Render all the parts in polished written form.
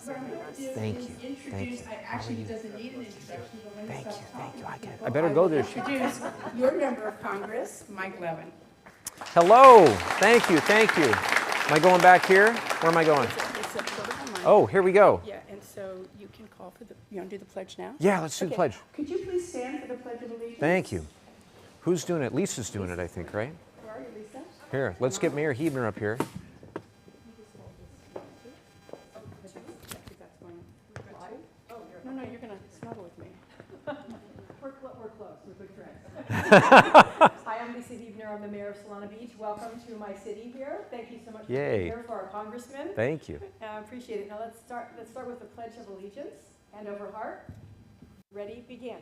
Thank you. Thank you. Actually, it doesn't need an introduction, but when Thank you. talking, Thank you. I better go there. Introduce your member of Congress, Mike Levin. Hello. Thank you. Thank you. Am I going back here? Where am I going? Oh, here we go. Yeah, and so you can call for the, you want to do the pledge now? Yeah, let's do the pledge. Could you please stand for the Pledge of Allegiance? Thank you. Who's doing it? Lisa's doing it, I think, right? Where are you, Lisa? Here, let's get Mayor Huebner up here. No, you're going to snuggle with me. We're close. We're good friends. Hi, I'm Lisa Huebner. I'm the mayor of Solana Beach. Welcome to my city here. Thank you so much for being here for our congressman. Thank you. I appreciate it. Now let's start with the Pledge of Allegiance. Hand over heart. Ready? Begin.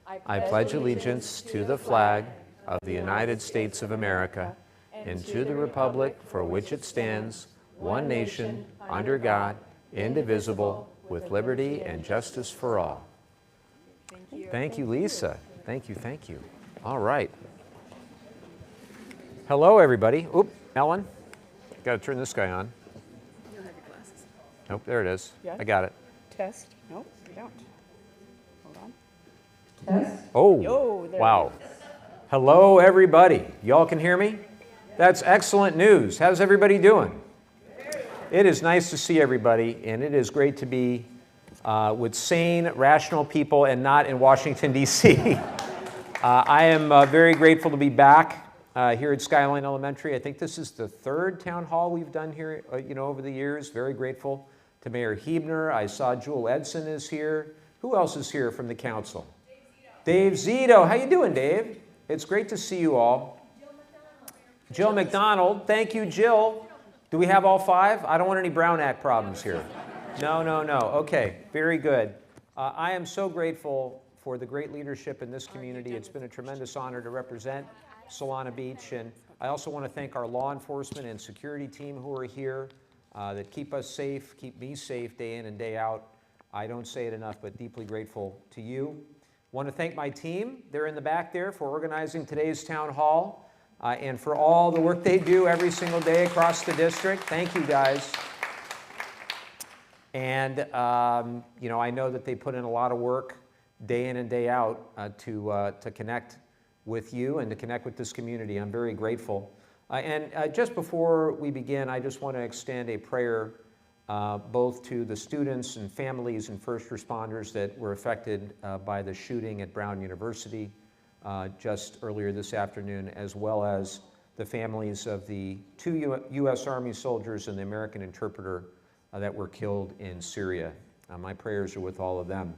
I pledge allegiance to the flag of the United States of America and to the republic for which it stands, one nation, under God, indivisible, with liberty and justice for all. Thank you, Lisa. Thank you, thank you. All right. Hello, everybody. Oop, Ellen. Got to turn this guy on. You don't have your glasses. Nope, there it is. Yeah? I got it. Test. Nope, you don't. Hold on. Test. Oh, there wow. Hello, everybody. Y'all can hear me? That's excellent news. How's everybody doing? It is nice to see everybody, and it is great to be with sane, rational people and not in Washington, D.C. I am very grateful to be back here at Skyline Elementary. I think this is the third town hall we've done here over the years. Very grateful to Mayor Huebner. I saw Jewel Edson is here. Who else is here from the council? Dave Zito. How you doing, Dave? It's great to see you all. Jill McDonald. Thank you, Jill. Do we have all five? I don't want any Brown Act problems here. No. Okay, very good. I am so grateful for the great leadership in this community. It's been a tremendous honor to represent Solana Beach, and I also want to thank our law enforcement and security team who are here that keep us safe, keep me safe day in and day out. I don't say it enough, but deeply grateful to you. Want to thank my team. They're in the back there for organizing today's town hall. And for all the work they do every single day across the district. Thank you, guys. And, I know that they put in a lot of work day in and day out to connect with you and to connect with this community. I'm very grateful. And just before we begin, I just want to extend a prayer both to the students and families and first responders that were affected by the shooting at Brown University just earlier this afternoon, as well as the families of the two U.S. Army soldiers and the American interpreter that were killed in Syria. My prayers are with all of them.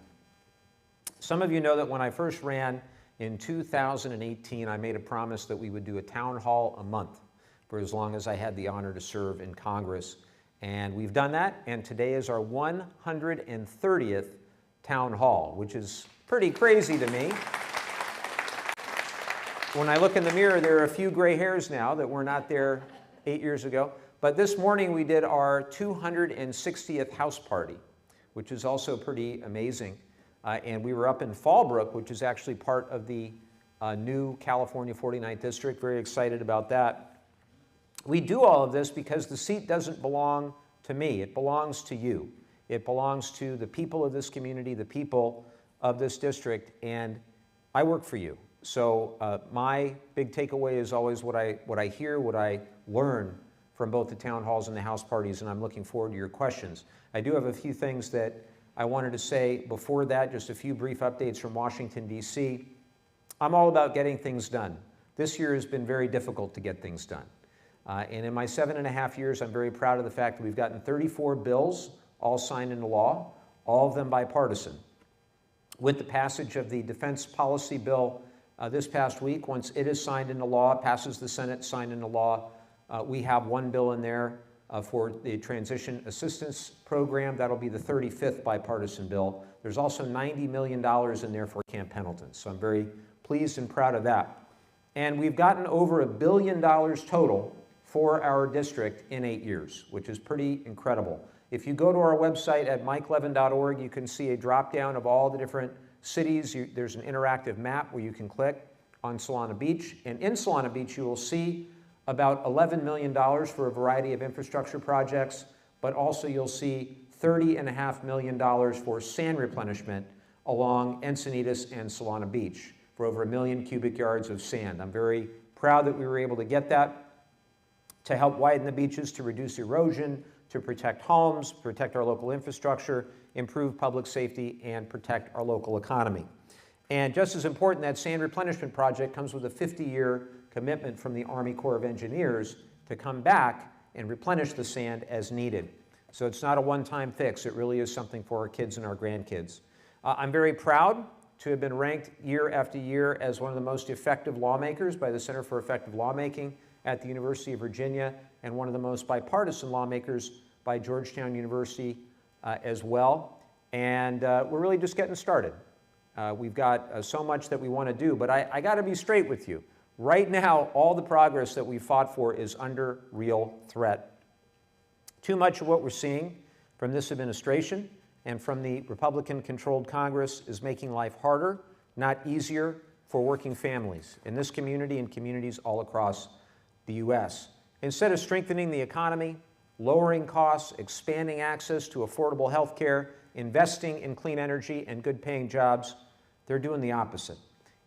Some of you know that when I first ran in 2018, I made a promise that we would do a town hall a month for as long as I had the honor to serve in Congress. And we've done that, and today is our 130th town hall, which is pretty crazy to me. When I look in the mirror, there are a few gray hairs now that were not there 8 years ago. But this morning we did our 260th house party, which is also pretty amazing. And we were up in Fallbrook, which is actually part of the new California 49th District. Very excited about that. We do all of this because the seat doesn't belong to me. It belongs to you. It belongs to the people of this community, the people of this district, and I work for you. So my big takeaway is always what I hear, what I learn from both the town halls and the house parties, and I'm looking forward to your questions. I do have a few things that I wanted to say before that, just a few brief updates from Washington, D.C. I'm all about getting things done. This year has been very difficult to get things done. And in my 7.5 years, I'm very proud of the fact that we've gotten 34 bills, all signed into law, all of them bipartisan. With the passage of the defense policy bill this past week, once it is signed into law, passes the Senate, signed into law, we have one bill in there for the Transition Assistance Program. That'll be the 35th bipartisan bill. There's also $90 million in there for Camp Pendleton. So I'm very pleased and proud of that. And we've gotten over $1 billion total for our district in 8 years, which is pretty incredible. If you go to our website at mikelevin.org, you can see a drop down of all the different cities. There's an interactive map where you can click on Solana Beach. And in Solana Beach, you will see about $11 million for a variety of infrastructure projects, but also you'll see $30.5 million for sand replenishment along Encinitas and Solana Beach for over 1 million cubic yards of sand. I'm very proud that we were able to get that to help widen the beaches, to reduce erosion, to protect homes, protect our local infrastructure, improve public safety, and protect our local economy. And just as important, that sand replenishment project comes with a 50-year commitment from the Army Corps of Engineers to come back and replenish the sand as needed. So it's not a one-time fix. It really is something for our kids and our grandkids. I'm very proud to have been ranked year after year as one of the most effective lawmakers by the Center for Effective Lawmaking at the University of Virginia, and one of the most bipartisan lawmakers by Georgetown University as well. And we're really just getting started. We've got so much that we want to do, but I got to be straight with you. Right now, all the progress that we fought for is under real threat. Too much of what we're seeing from this administration and from the Republican-controlled Congress is making life harder, not easier, for working families in this community and communities all across the U.S. Instead of strengthening the economy, lowering costs, expanding access to affordable health care, investing in clean energy and good-paying jobs, they're doing the opposite.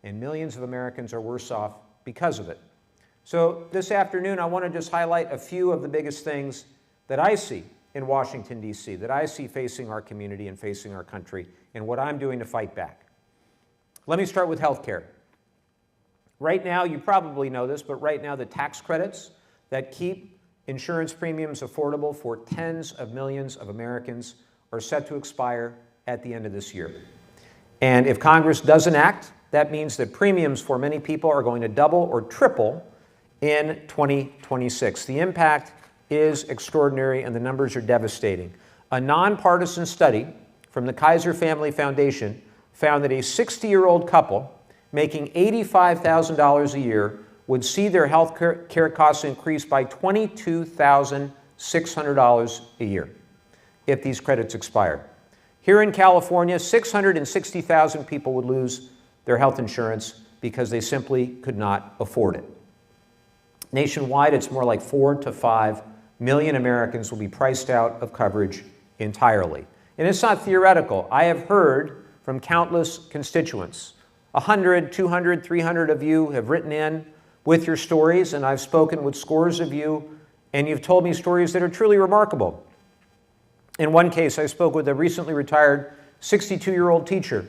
And millions of Americans are worse off because of it. So this afternoon, I want to just highlight a few of the biggest things that I see in Washington, D.C., that I see facing our community and facing our country, and what I'm doing to fight back. Let me start with health care. Right now, you probably know this, but right now the tax credits that keep insurance premiums affordable for tens of millions of Americans are set to expire at the end of this year. And if Congress doesn't act, that means that premiums for many people are going to double or triple in 2026. The impact is extraordinary and the numbers are devastating. A nonpartisan study from the Kaiser Family Foundation found that a 60-year-old couple making $85,000 a year would see their health care costs increase by $22,600 a year if these credits expire. Here in California, 660,000 people would lose their health insurance because they simply could not afford it. Nationwide, it's more like 4 to 5 million Americans will be priced out of coverage entirely. And it's not theoretical. I have heard from countless constituents. 100, 200, 300 of you have written in with your stories, and I've spoken with scores of you, and you've told me stories that are truly remarkable. In one case, I spoke with a recently retired 62-year-old teacher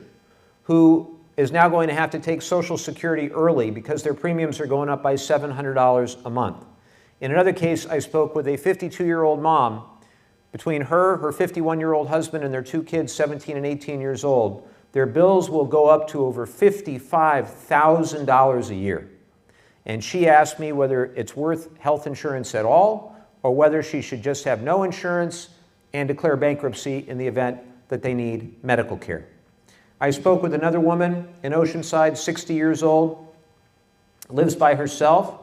who is now going to have to take Social Security early because their premiums are going up by $700 a month. In another case, I spoke with a 52-year-old mom. Between her 51-year-old husband, and their 2 kids, 17 and 18 years old, their bills will go up to over $55,000 a year. And she asked me whether it's worth health insurance at all, or whether she should just have no insurance and declare bankruptcy in the event that they need medical care. I spoke with another woman in Oceanside, 60 years old, lives by herself,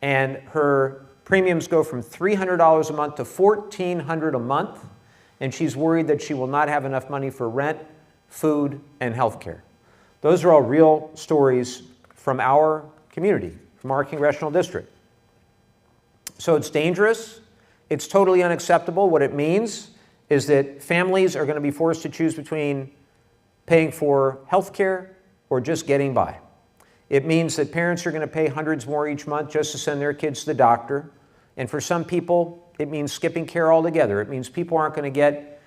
and her premiums go from $300 a month to $1,400 a month, and she's worried that she will not have enough money for rent, food, and health care. Those are all real stories from our community, from our congressional district. So it's dangerous. It's totally unacceptable. What it means is that families are going to be forced to choose between paying for health care or just getting by. It means that parents are going to pay hundreds more each month just to send their kids to the doctor. And for some people, it means skipping care altogether. It means people aren't going to get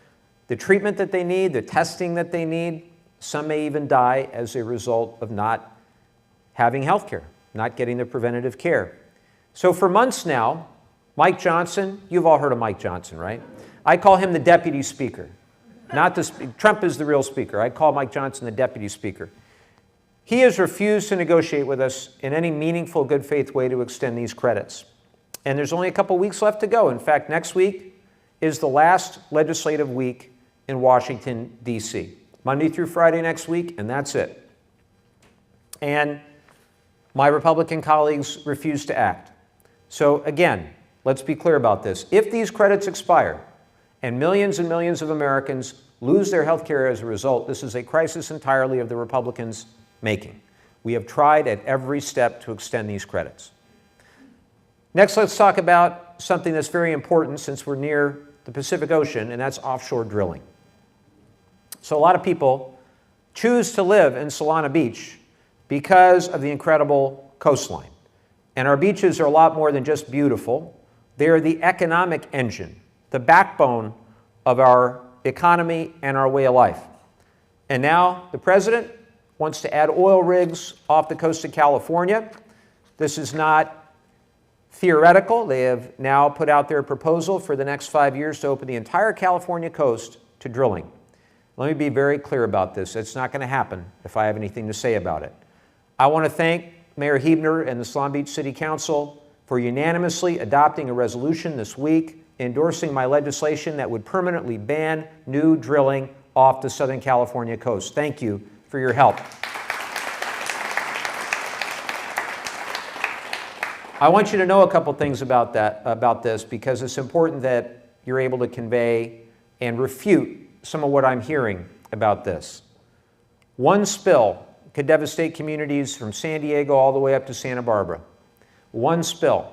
the treatment that they need, the testing that they need. Some may even die as a result of not having health care, not getting the preventative care. So for months now, Mike Johnson, you've all heard of Mike Johnson, right? I call him the deputy speaker. Trump is the real speaker. I call Mike Johnson the deputy speaker. He has refused to negotiate with us in any meaningful, good faith way to extend these credits. And there's only a couple weeks left to go. In fact, next week is the last legislative week in Washington, D.C. Monday through Friday next week, and that's it. And my Republican colleagues refuse to act. So again, let's be clear about this. If these credits expire and millions of Americans lose their health care as a result, this is a crisis entirely of the Republicans' making. We have tried at every step to extend these credits. Next, let's talk about something that's very important since we're near the Pacific Ocean, and that's offshore drilling. So a lot of people choose to live in Solana Beach because of the incredible coastline. And our beaches are a lot more than just beautiful. They are the economic engine, the backbone of our economy and our way of life. And now the president wants to add oil rigs off the coast of California. This is not theoretical. They have now put out their proposal for the next 5 years to open the entire California coast to drilling. Let me be very clear about this. It's not going to happen if I have anything to say about it. I want to thank Mayor Huebner and the Solana Beach City Council for unanimously adopting a resolution this week endorsing my legislation that would permanently ban new drilling off the Southern California coast. Thank you for your help. I want you to know a couple things about this, because it's important that you're able to convey and refute some of what I'm hearing about this. One spill could devastate communities from San Diego all the way up to Santa Barbara. One spill.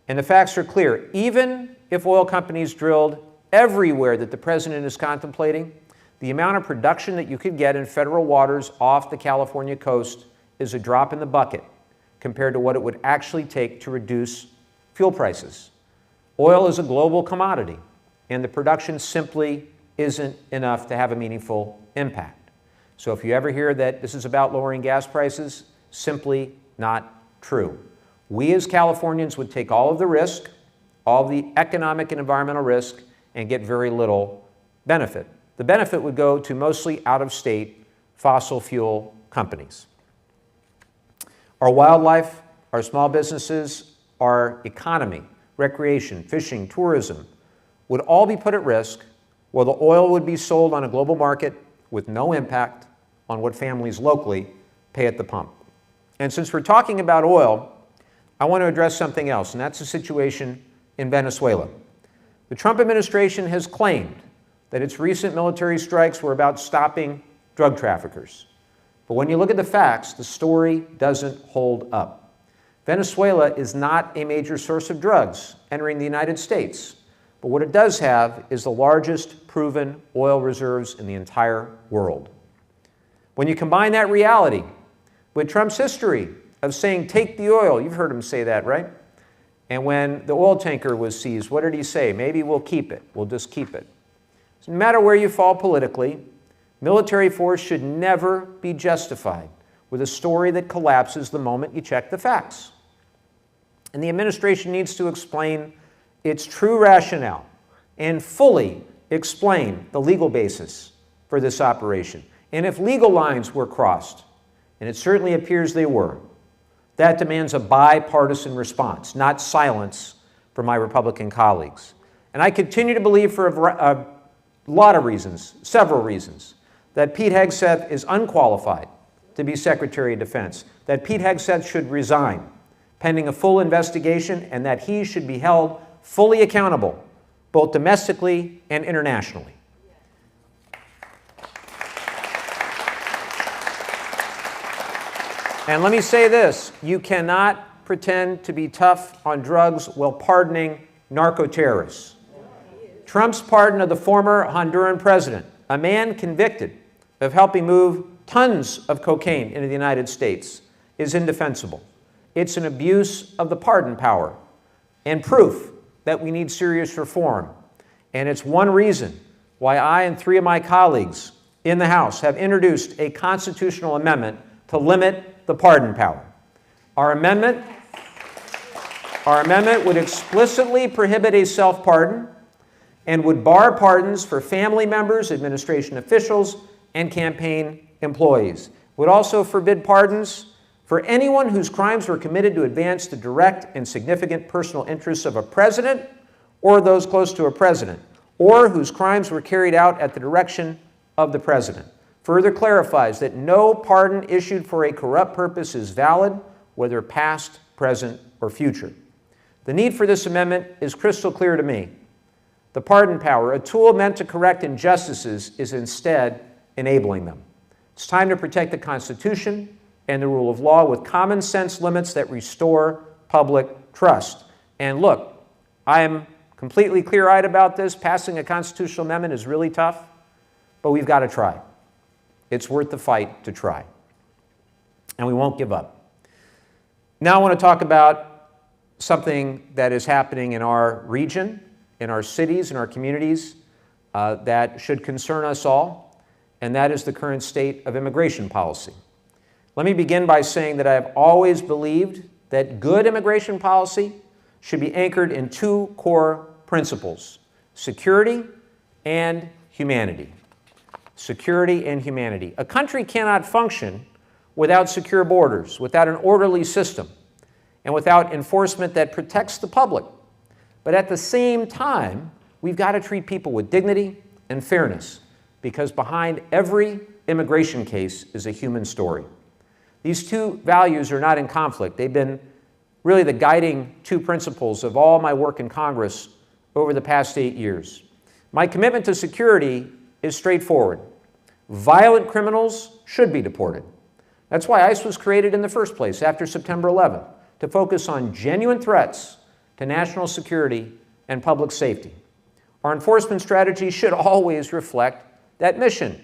And the facts are clear. Even if oil companies drilled everywhere that the president is contemplating, the amount of production that you could get in federal waters off the California coast is a drop in the bucket compared to what it would actually take to reduce fuel prices. Oil is a global commodity, and the production simply isn't enough to have a meaningful impact. So if you ever hear that this is about lowering gas prices, simply not true. We as Californians would take all of the risk, all the economic and environmental risk, and get very little benefit. The benefit would go to mostly out-of-state fossil fuel companies. Our wildlife, our small businesses, our economy, recreation, fishing, tourism would all be put at risk, while the oil would be sold on a global market with no impact on what families locally pay at the pump. And since we're talking about oil, I want to address something else, and that's the situation in Venezuela. The Trump administration has claimed that its recent military strikes were about stopping drug traffickers. But when you look at the facts, the story doesn't hold up. Venezuela is not a major source of drugs entering the United States, but what it does have is the largest proven oil reserves in the entire world. When you combine that reality with Trump's history of saying, take the oil, you've heard him say that, right? And when the oil tanker was seized, what did he say? Maybe we'll keep it. We'll just keep it. So no matter where you fall politically, military force should never be justified with a story that collapses the moment you check the facts. And the administration needs to explain its true rationale and fully explain the legal basis for this operation. And if legal lines were crossed, and it certainly appears they were, that demands a bipartisan response, not silence from my Republican colleagues. And I continue to believe for a lot of reasons, several reasons, that Pete Hegseth is unqualified to be Secretary of Defense, that Pete Hegseth should resign pending a full investigation, and that he should be held fully accountable, both domestically and internationally. And let me say this, you cannot pretend to be tough on drugs while pardoning narco-terrorists. Trump's pardon of the former Honduran president, a man convicted of helping move tons of cocaine into the United States, is indefensible. It's an abuse of the pardon power and proof that we need serious reform. And it's one reason why I and 3 of my colleagues in the House have introduced a constitutional amendment to limit the pardon power. Our amendment would explicitly prohibit a self-pardon and would bar pardons for family members, administration officials, and campaign employees. It would also forbid pardons for anyone whose crimes were committed to advance the direct and significant personal interests of a president or those close to a president, or whose crimes were carried out at the direction of the president. Further clarifies that no pardon issued for a corrupt purpose is valid, whether past, present, or future. The need for this amendment is crystal clear to me. The pardon power, a tool meant to correct injustices, is instead enabling them. It's time to protect the Constitution and the rule of law with common sense limits that restore public trust. And look, I am completely clear-eyed about this. Passing a constitutional amendment is really tough, but we've got to try. It's worth the fight to try. And we won't give up. Now I want to talk about something that is happening in our region, in our cities, in our communities, that should concern us all, and that is the current state of immigration policy. Let me begin by saying that I have always believed that good immigration policy should be anchored in two core principles: security and humanity. Security and humanity. A country cannot function without secure borders, without an orderly system, and without enforcement that protects the public. But at the same time, we've got to treat people with dignity and fairness, because behind every immigration case is a human story. These two values are not in conflict. They've been really the guiding two principles of all my work in Congress over the past 8 years. My commitment to security is straightforward. Violent criminals should be deported. That's why ICE was created in the first place after September 11th, to focus on genuine threats to national security and public safety. Our enforcement strategy should always reflect that mission.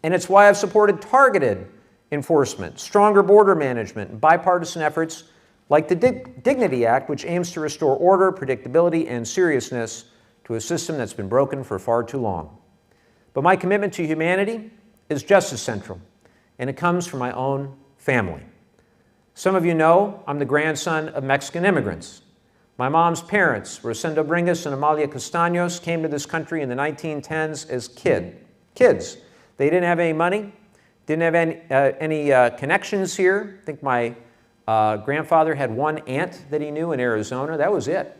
And it's why I've supported targeted enforcement, stronger border management, and bipartisan efforts like the Dignity Act, which aims to restore order, predictability, and seriousness to a system that's been broken for far too long. But my commitment to humanity is just as central, and it comes from my own family. Some of you know I'm the grandson of Mexican immigrants. My mom's parents, Rosendo Bringas and Amalia Castaños, came to this country in the 1910s as kids. They didn't have any money, didn't have any connections here. I think my grandfather had one aunt that he knew in Arizona. That was it.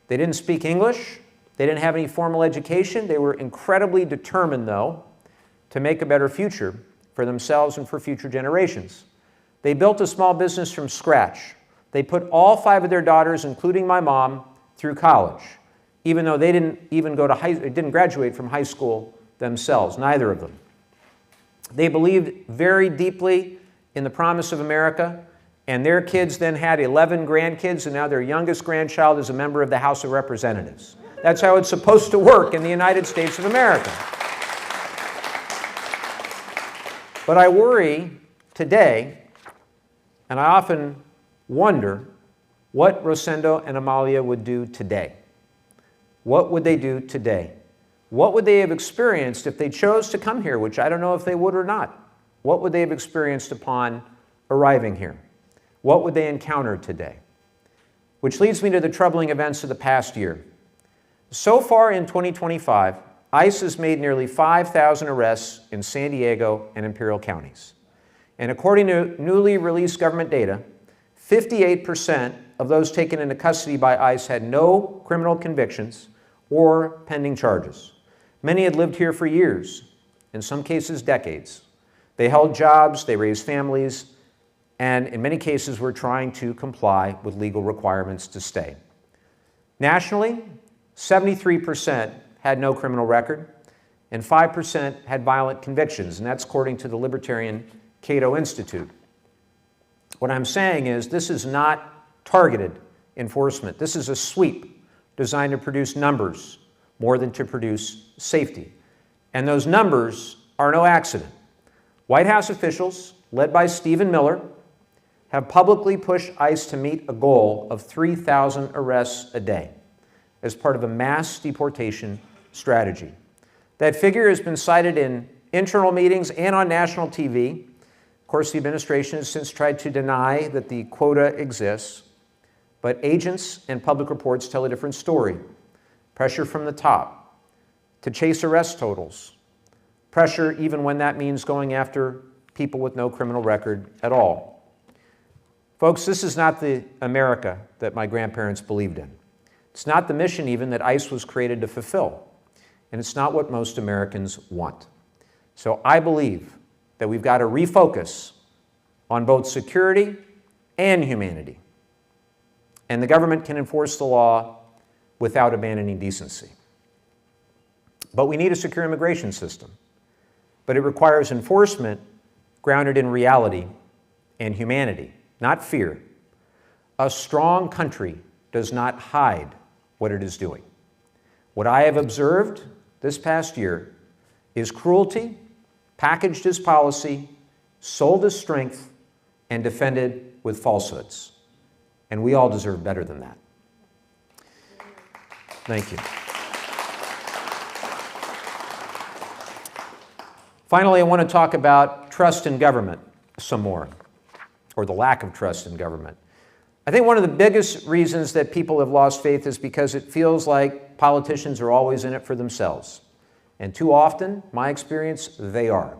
They didn't speak English. They didn't have any formal education. They were incredibly determined, though, to make a better future for themselves and for future generations. They built a small business from scratch. They put all 5 of their daughters, including my mom, through college, even though they didn't even didn't graduate from high school themselves, neither of them. They believed very deeply in the promise of America, and their kids then had 11 grandkids, and now their youngest grandchild is a member of the House of Representatives. That's how it's supposed to work in the United States of America. But I worry today, and I often wonder what Rosendo and Amalia would do today. What would they do today? What would they have experienced if they chose to come here, which I don't know if they would or not? What would they have experienced upon arriving here? What would they encounter today? Which leads me to the troubling events of the past year. So far in 2025, ICE has made nearly 5,000 arrests in San Diego and Imperial counties. And according to newly released government data, 58% of those taken into custody by ICE had no criminal convictions or pending charges. Many had lived here for years, in some cases decades. They held jobs, they raised families, and in many cases were trying to comply with legal requirements to stay. Nationally, 73% had no criminal record, and 5% had violent convictions, and that's according to the Libertarian Cato Institute. What I'm saying is this is not targeted enforcement. This is a sweep designed to produce numbers more than to produce safety. And those numbers are no accident. White House officials, led by Stephen Miller, have publicly pushed ICE to meet a goal of 3,000 arrests a day as part of a mass deportation strategy. That figure has been cited in internal meetings and on national TV. Of course, the administration has since tried to deny that the quota exists, but agents and public reports tell a different story. Pressure from the top to chase arrest totals. Pressure even when that means going after people with no criminal record at all. Folks, this is not the America that my grandparents believed in. It's not the mission even that ICE was created to fulfill. And it's not what most Americans want. So I believe that we've got to refocus on both security and humanity. And the government can enforce the law without abandoning decency. But we need a secure immigration system. But it requires enforcement grounded in reality and humanity, not fear. A strong country does not hide what it is doing. What I have observed this past year is cruelty, packaged as policy, sold as strength, and defended with falsehoods. And we all deserve better than that. Thank you. Finally, I want to talk about trust in government some more, or the lack of trust in government. I think one of the biggest reasons that people have lost faith is because it feels like politicians are always in it for themselves. And too often, my experience, they are.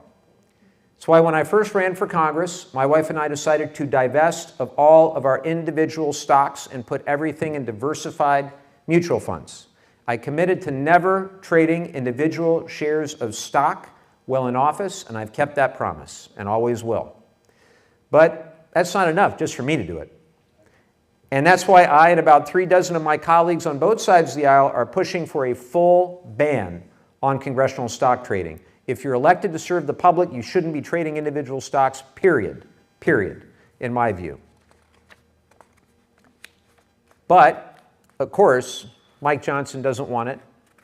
That's why when I first ran for Congress, my wife and I decided to divest of all of our individual stocks and put everything in diversified mutual funds. I committed to never trading individual shares of stock while in office, and I've kept that promise, and always will. But that's not enough just for me to do it. And that's why I and about 3 dozen of my colleagues on both sides of the aisle are pushing for a full ban on congressional stock trading. If you're elected to serve the public, you shouldn't be trading individual stocks, period, in my view. But, of course, Mike Johnson doesn't want it,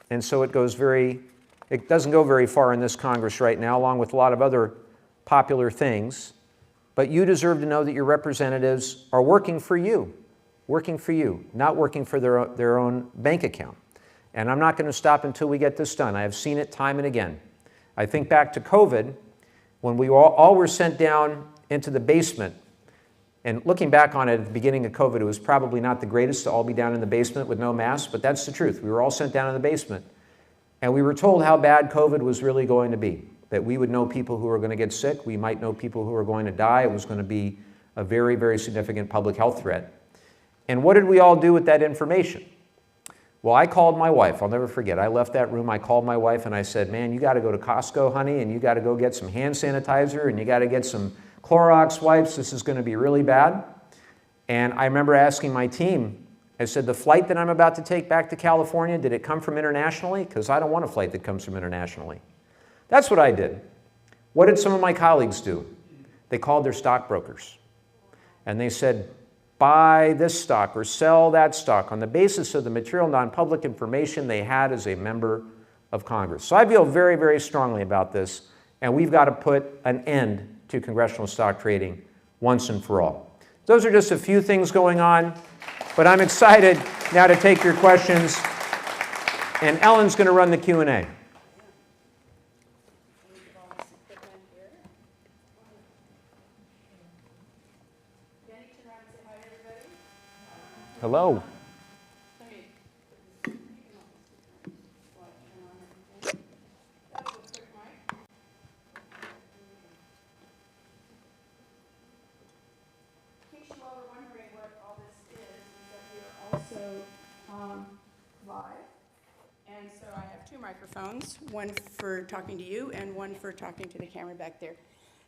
and so it doesn't go very far in this Congress right now, along with a lot of other popular things. But you deserve to know that your representatives are working for you, not working for their own bank account. And I'm not going to stop until we get this done. I have seen it time and again. I think back to COVID, when we all were sent down into the basement. And looking back on it at the beginning of COVID, it was probably not the greatest to all be down in the basement with no masks, but that's the truth. We were all sent down in the basement. And we were told how bad COVID was really going to be, that we would know people who were going to get sick, we might know people who were going to die. It was going to be a very, very significant public health threat. And what did we all do with that information? Well, I called my wife. I'll never forget. I left that room. I called my wife and I said, man, you got to go to Costco, honey, and you got to go get some hand sanitizer and you got to get some Clorox wipes. This is going to be really bad. And I remember asking my team, I said, the flight that I'm about to take back to California, did it come from internationally? Because I don't want a flight that comes from internationally. That's what I did. What did some of my colleagues do? They called their stockbrokers. And they said, buy this stock or sell that stock on the basis of the material non-public information they had as a member of Congress. So I feel very, very strongly about this, and we've got to put an end to congressional stock trading once and for all. Those are just a few things going on, but I'm excited now to take your questions, and Ellen's going to run the Q&A. Hello. Live. And so I have 2 microphones, one for talking to you and one for talking to the camera back there.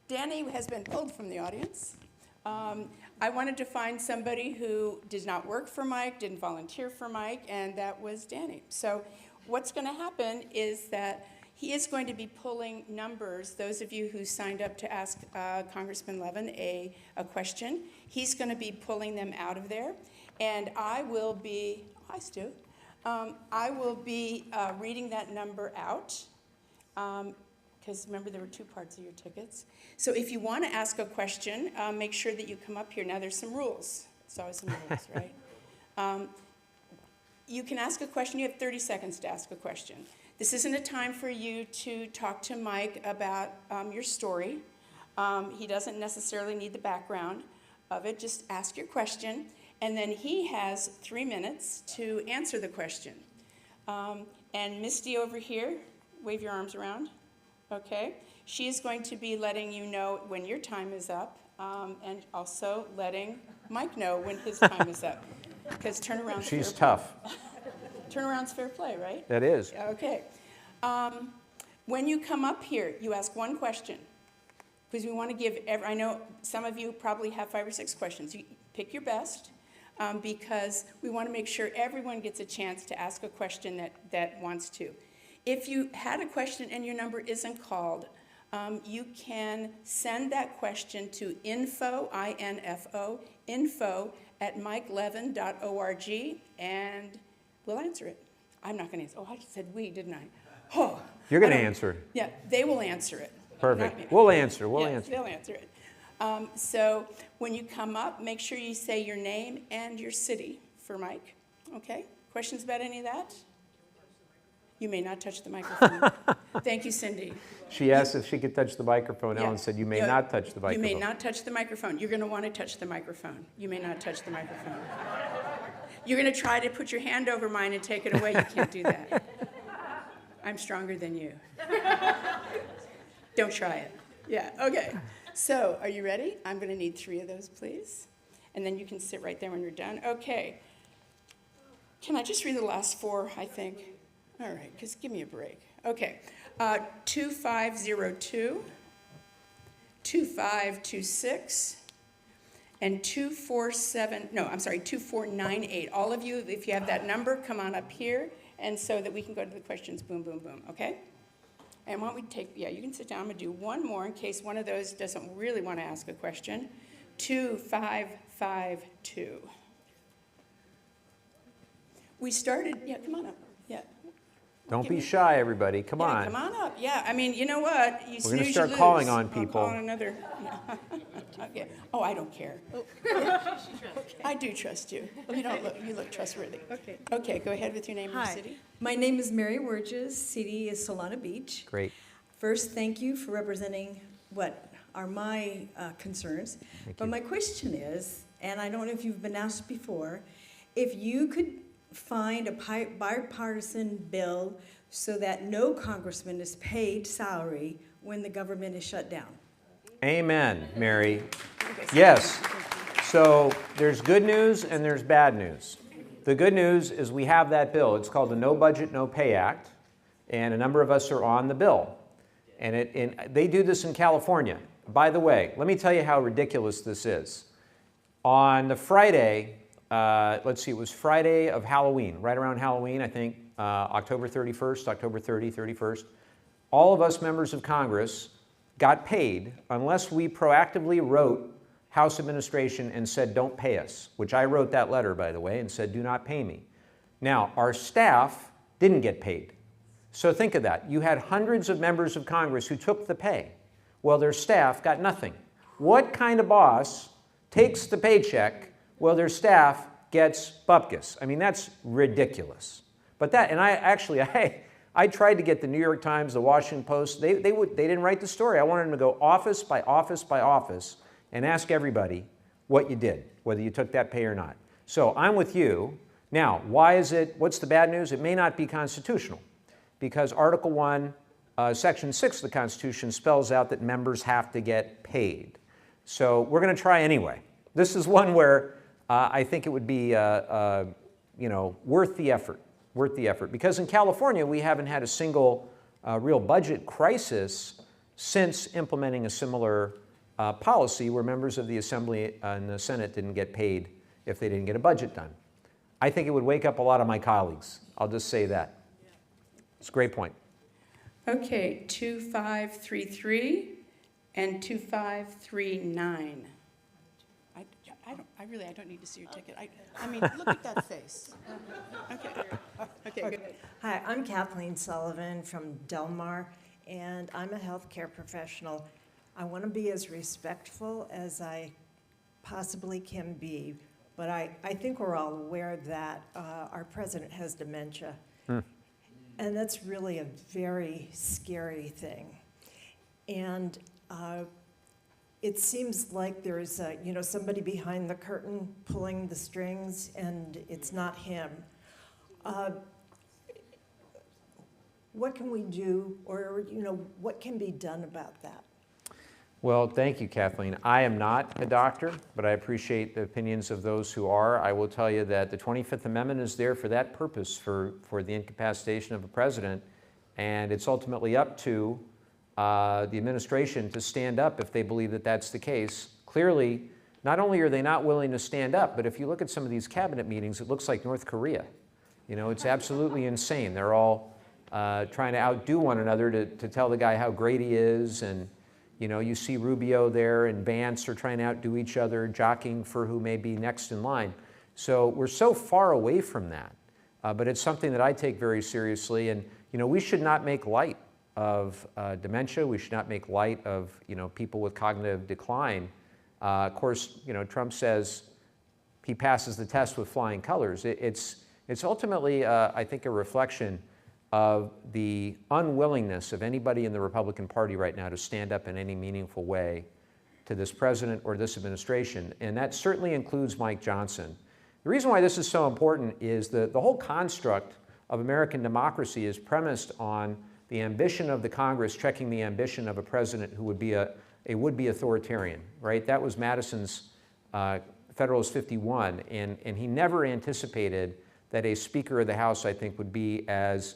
Danny has been pulled from the audience. I wanted to find somebody who did not work for Mike, didn't volunteer for Mike, and that was Danny. So what's going to happen is that he is going to be pulling numbers. Those of you who signed up to ask Congressman Levin a question, he's going to be pulling them out of there. And I will be, hi Stu, I will be reading that number out. Because remember, there were 2 parts of your tickets. So if you want to ask a question, make sure that you come up here. Now, there's some rules. There's always some rules, right? You can ask a question. You have 30 seconds to ask a question. This isn't a time for you to talk to Mike about your story. He doesn't necessarily need the background of it. Just ask your question, and then he has 3 minutes to answer the question. And Misty over here, wave your arms around. Okay, she is going to be letting you know when your time is up, and also letting Mike know when his time is up. Because turnaround's fair play. She's tough. Turnaround's fair play, right? That is. Okay. When you come up here, you ask 1 question. Because we want to give, I know some of you probably have 5 or 6 questions. You pick your best, because we want to make sure everyone gets a chance to ask a question that wants to. If you had a question and your number isn't called, you can send that question to info, I-N-F-O, info@mikelevin.org, and we'll answer it. I'm not going to answer. Oh, I said we, didn't I? Oh, You're going I to don't- answer. Yeah, they will answer it. not me. Perfect. We'll answer. We'll Yes, answer. they'll answer it. So when you come up, make sure you say your name and your city for Mike. Okay? Questions about any of that? You may not touch the microphone. Thank you, Cindy. She asked if she could touch the microphone. Yeah. Ellen said, you may Yeah. not touch the microphone. You may not touch the microphone. You're going to want to touch the microphone. You may not touch the microphone. You're going to try to put your hand over mine and take it away. You can't do that. I'm stronger than you. Don't try it. Yeah, okay. So, are you ready? I'm going to need 3 of those, please. And then you can sit right there when you're done. Okay. Can I just read the last 4, I think? All right, just give me a break. Okay. 2502, 2526, and 2498. All of you, if you have that number, come on up here, and so that we can go to the questions, boom, boom, boom, okay? And why don't we take, yeah, you can sit down. I'm going to do one more in case one of those doesn't really want to ask a question. 2552. We started, yeah, come on up. Yeah. Don't Give be me- shy, everybody. Come Yeah, on. come on up. Yeah, I mean, you know what? You We're gonna snooze, you start lose. calling on I'll people. call on another. Okay. Oh, I don't care. I do trust you. You look trustworthy. Okay. Okay, go ahead with your name and your Hi, city. my name is Mary Wurges. City is Solana Beach. Great. First, thank you for representing what are my concerns. But you. my question is, and I don't know if you've been asked before, if you could find a bipartisan bill so that no congressman is paid salary when the government is shut down. Amen, Mary. Yes. So there's good news and there's bad news. The good news is we have that bill. It's called the No Budget, No Pay Act, and a number of us are on the bill. And they do this in California. By the way, let me tell you how ridiculous this is. On the Friday, let's see, it was Friday of Halloween, right around Halloween, I think, October 31st, October 30, 31st. All of us members of Congress got paid unless we proactively wrote House administration and said, don't pay us, which I wrote that letter, by the way, and said, do not pay me. Now, our staff didn't get paid. So think of that. You had hundreds of members of Congress who took the pay. Well, their staff got nothing. What kind of boss takes the paycheck while their staff gets bupkis? I mean, that's ridiculous. But that, and I tried to get the New York Times, the Washington Post. They didn't write the story. I wanted them to go office by office by office and ask everybody what you did, whether you took that pay or not. So I'm with you. Now, what's the bad news? It may not be constitutional because Article 1, Section 6 of the Constitution spells out that members have to get paid. So we're going to try anyway. This is one where I think it would be worth the effort. Because in California, we haven't had a single real budget crisis since implementing a similar policy where members of the Assembly and the Senate didn't get paid if they didn't get a budget done. I think it would wake up a lot of my colleagues. I'll just say that. It's a great point. Okay, 2533 and 2539. I don't need to see your ticket. I mean, look at that face. Okay, good. Hi, I'm Kathleen Sullivan from Del Mar, and I'm a healthcare professional. I want to be as respectful as I possibly can be, but I think we're all aware that our president has dementia. And that's really a very scary thing. And it seems like there's somebody behind the curtain pulling the strings, and it's not him. What can we do, or what can be done about that? Well, thank you, Kathleen. I am not a doctor, but I appreciate the opinions of those who are. I will tell you that the 25th Amendment is there for that purpose, for the incapacitation of a president, and it's ultimately up to the administration to stand up if they believe that that's the case. Clearly, not only are they not willing to stand up, but if you look at some of these cabinet meetings, it looks like North Korea. It's absolutely insane. They're all trying to outdo one another to tell the guy how great he is, and you see Rubio there and Vance are trying to outdo each other, jockeying for who may be next in line. So we're so far away from that. but it's something that I take very seriously. And we should not make light of dementia. We should not make light of people with cognitive decline. Of course, Trump says he passes the test with flying colors. It's ultimately, I think, a reflection of the unwillingness of anybody in the Republican Party right now to stand up in any meaningful way to this president or this administration, and that certainly includes Mike Johnson. The reason why this is so important is that the whole construct of American democracy is premised on the ambition of the Congress checking the ambition of a president who would be a would-be authoritarian, right? That was Madison's Federalist 51, and he never anticipated that a Speaker of the House, I think, would be as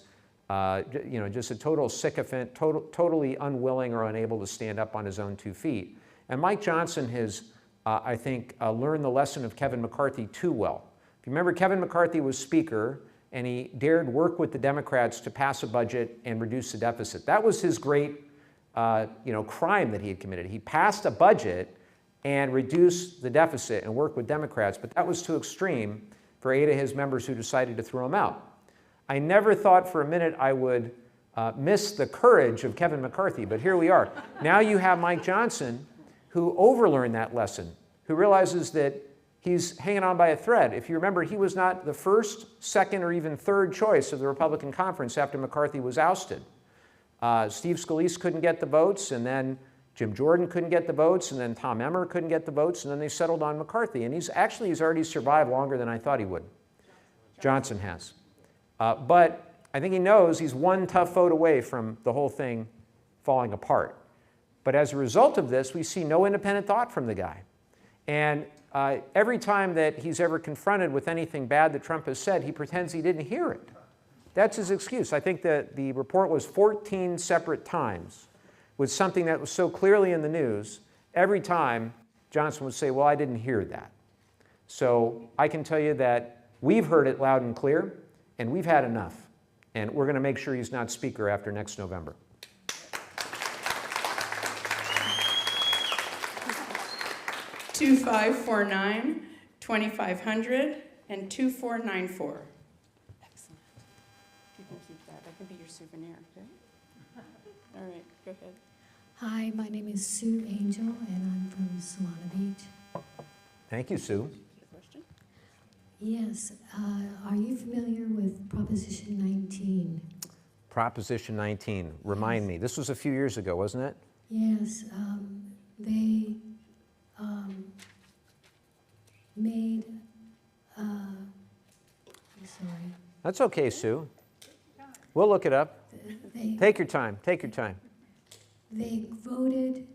just a total sycophant, totally unwilling or unable to stand up on his own 2 feet. And Mike Johnson has, I think, learned the lesson of Kevin McCarthy too well. If you remember, Kevin McCarthy was Speaker, and he dared work with the Democrats to pass a budget and reduce the deficit. That was his great, crime that he had committed. He passed a budget and reduced the deficit and worked with Democrats, but that was too extreme for 8 of his members who decided to throw him out. I never thought for a minute I would miss the courage of Kevin McCarthy, but here we are. Now you have Mike Johnson, who overlearned that lesson, who realizes that he's hanging on by a thread. If you remember, he was not the first, second, or even third choice of the Republican conference after McCarthy was ousted. Steve Scalise couldn't get the votes, and then Jim Jordan couldn't get the votes, and then Tom Emmer couldn't get the votes, and then they settled on McCarthy. And he's already survived longer than I thought he would. Johnson has. But I think he knows he's one tough vote away from the whole thing falling apart. But as a result of this, we see no independent thought from the guy. And every time that he's ever confronted with anything bad that Trump has said, he pretends he didn't hear it. That's his excuse. I think that the report was 14 separate times with something that was so clearly in the news. Every time, Johnson would say, well, I didn't hear that. So I can tell you that we've heard it loud and clear, and we've had enough. And we're going to make sure he's not Speaker after next November. (2549), 2500, and 2494. Excellent. You can keep that. That can be your souvenir, okay? All right, go ahead. Hi, my name is Sue Angel, and I'm from Solana Beach. Thank you, Sue. Question? Yes, are you familiar with Proposition 19? Proposition 19. Remind me. This was a few years ago, wasn't it? Yes, they made, I'm sorry. That's okay, Sue. We'll look it up. They, Take your time. Take your time. they voted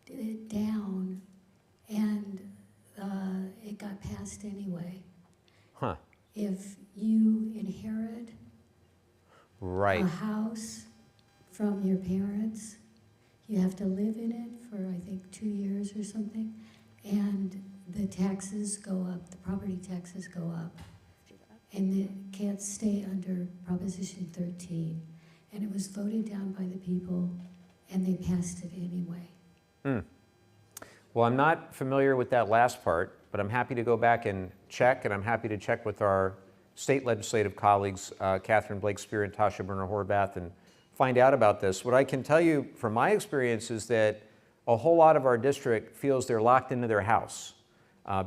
it down, and it got passed anyway. Huh. If you inherit Right. a house from your parents, you have to live in it for, I think, 2 years or something, and the taxes go up, the property taxes go up, and it can't stay under Proposition 13. And it was voted down by the people, and they passed it anyway. Well, I'm not familiar with that last part, but I'm happy to go back and check, and I'm happy to check with our state legislative colleagues, Catherine Blake Spear and Tasha Burner Horvath, and find out about this. What I can tell you from my experience is that a whole lot of our district feels they're locked into their house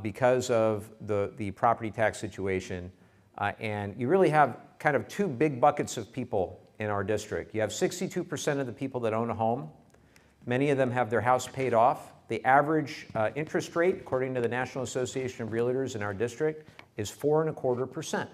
because of the property tax situation. And you really have kind of 2 big buckets of people in our district. You have 62% of the people that own a home. Many of them have their house paid off. The average interest rate, according to the National Association of Realtors in our district, is 4.25%.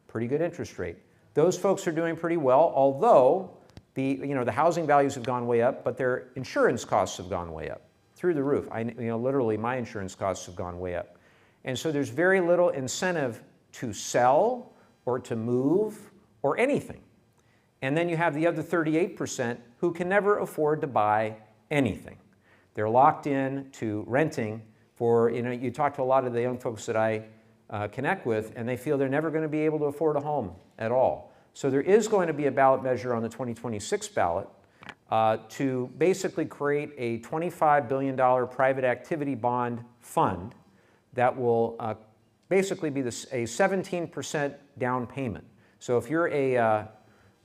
Pretty good interest rate. Those folks are doing pretty well, although the housing values have gone way up, but their insurance costs have gone way up through the roof. Literally, my insurance costs have gone way up. And so there's very little incentive to sell or to move or anything. And then you have the other 38% who can never afford to buy anything. They're locked in to renting for, you talk to a lot of the young folks that I connect with, and they feel they're never going to be able to afford a home at all. So there is going to be a ballot measure on the 2026 ballot to basically create a $25 billion private activity bond fund that will basically be a 17% down payment. So if you're a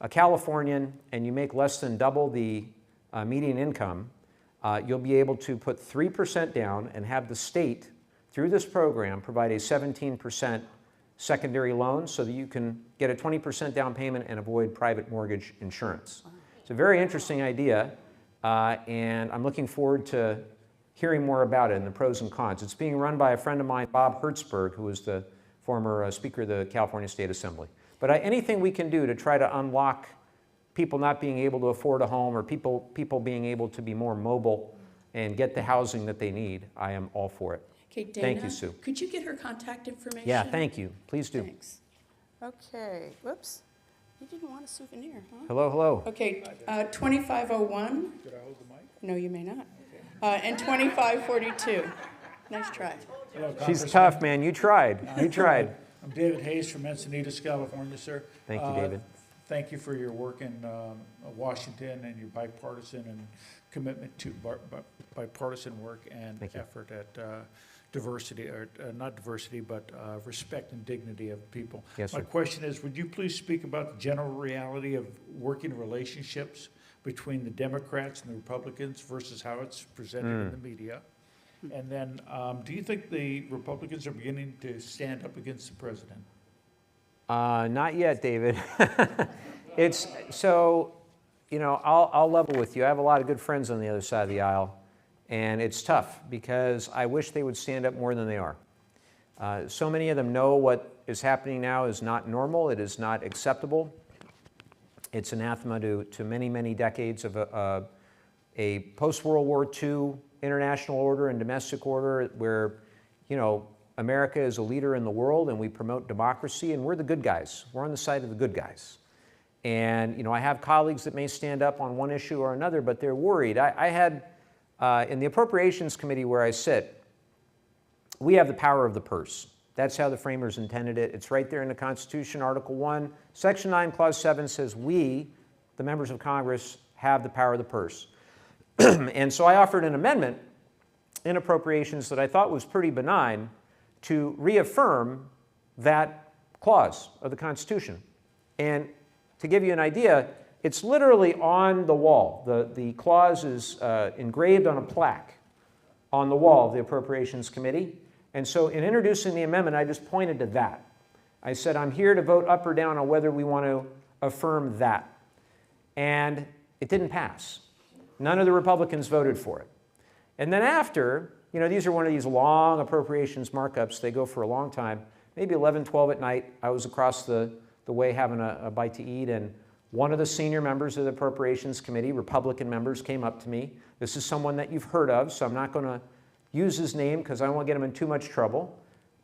Californian and you make less than double the median income, you'll be able to put 3% down and have the state, through this program, provide a 17% secondary loan so that you can get a 20% down payment and avoid private mortgage insurance. It's a very interesting idea, and I'm looking forward to hearing more about it and the pros and cons. It's being run by a friend of mine, Bob Hertzberg, who was the former Speaker of the California State Assembly. But anything we can do to try to unlock people not being able to afford a home or people being able to be more mobile and get the housing that they need, I am all for it. Okay, Dana, Thank you, Sue. could you get her contact information? Yeah, thank you. Please do. Thanks. Okay, whoops. You didn't want a souvenir, huh? Hello, hello. Okay, 2501. Did I hold the mic? No, you may not. And 2542. Nice try. Hello, She's Congressman. tough, man. You tried. You tried. I'm David Hayes from Encinitas, California, sir. Thank you, David. Thank you for your work in Washington and your bipartisan and commitment to bipartisan work and Thank you. effort at diversity, or not diversity, but respect and dignity of people. Yes, My sir. question is, would you please speak about the general reality of working relationships between the Democrats and the Republicans versus how it's presented in the media? And then, do you think the Republicans are beginning to stand up against the president? Not yet, David. It's so, you know, I'll level with you. I have a lot of good friends on the other side of the aisle, and it's tough because I wish they would stand up more than they are. So many of them know what is happening now is not normal. It is not acceptable. It's anathema to many, many decades of a post-World War II international order and domestic order where, you know, America is a leader in the world and we promote democracy and we're the good guys. We're on the side of the good guys. And, you know, I have colleagues that may stand up on one issue or another, but they're worried. I had, in the Appropriations Committee where I sit, we have the power of the purse. That's how the framers intended it. It's right there in the Constitution, Article 1. Section 9, Clause 7 says we, the members of Congress, have the power of the purse. And so I offered an amendment in appropriations that I thought was pretty benign to reaffirm that clause of the Constitution. And to give you an idea, it's literally on the wall. The clause is engraved on a plaque on the wall of the Appropriations Committee. And so in introducing the amendment, I just pointed to that. I said, I'm here to vote up or down on whether we want to affirm that. And it didn't pass. None of the Republicans voted for it. And then after, you know, these are one of these long appropriations markups. They go for a long time. Maybe 11, 12 at night, I was across the way having a bite to eat, and one of the senior members of the Appropriations Committee, Republican members, came up to me. This is someone that you've heard of, so I'm not going to use his name because I don't want to get him in too much trouble.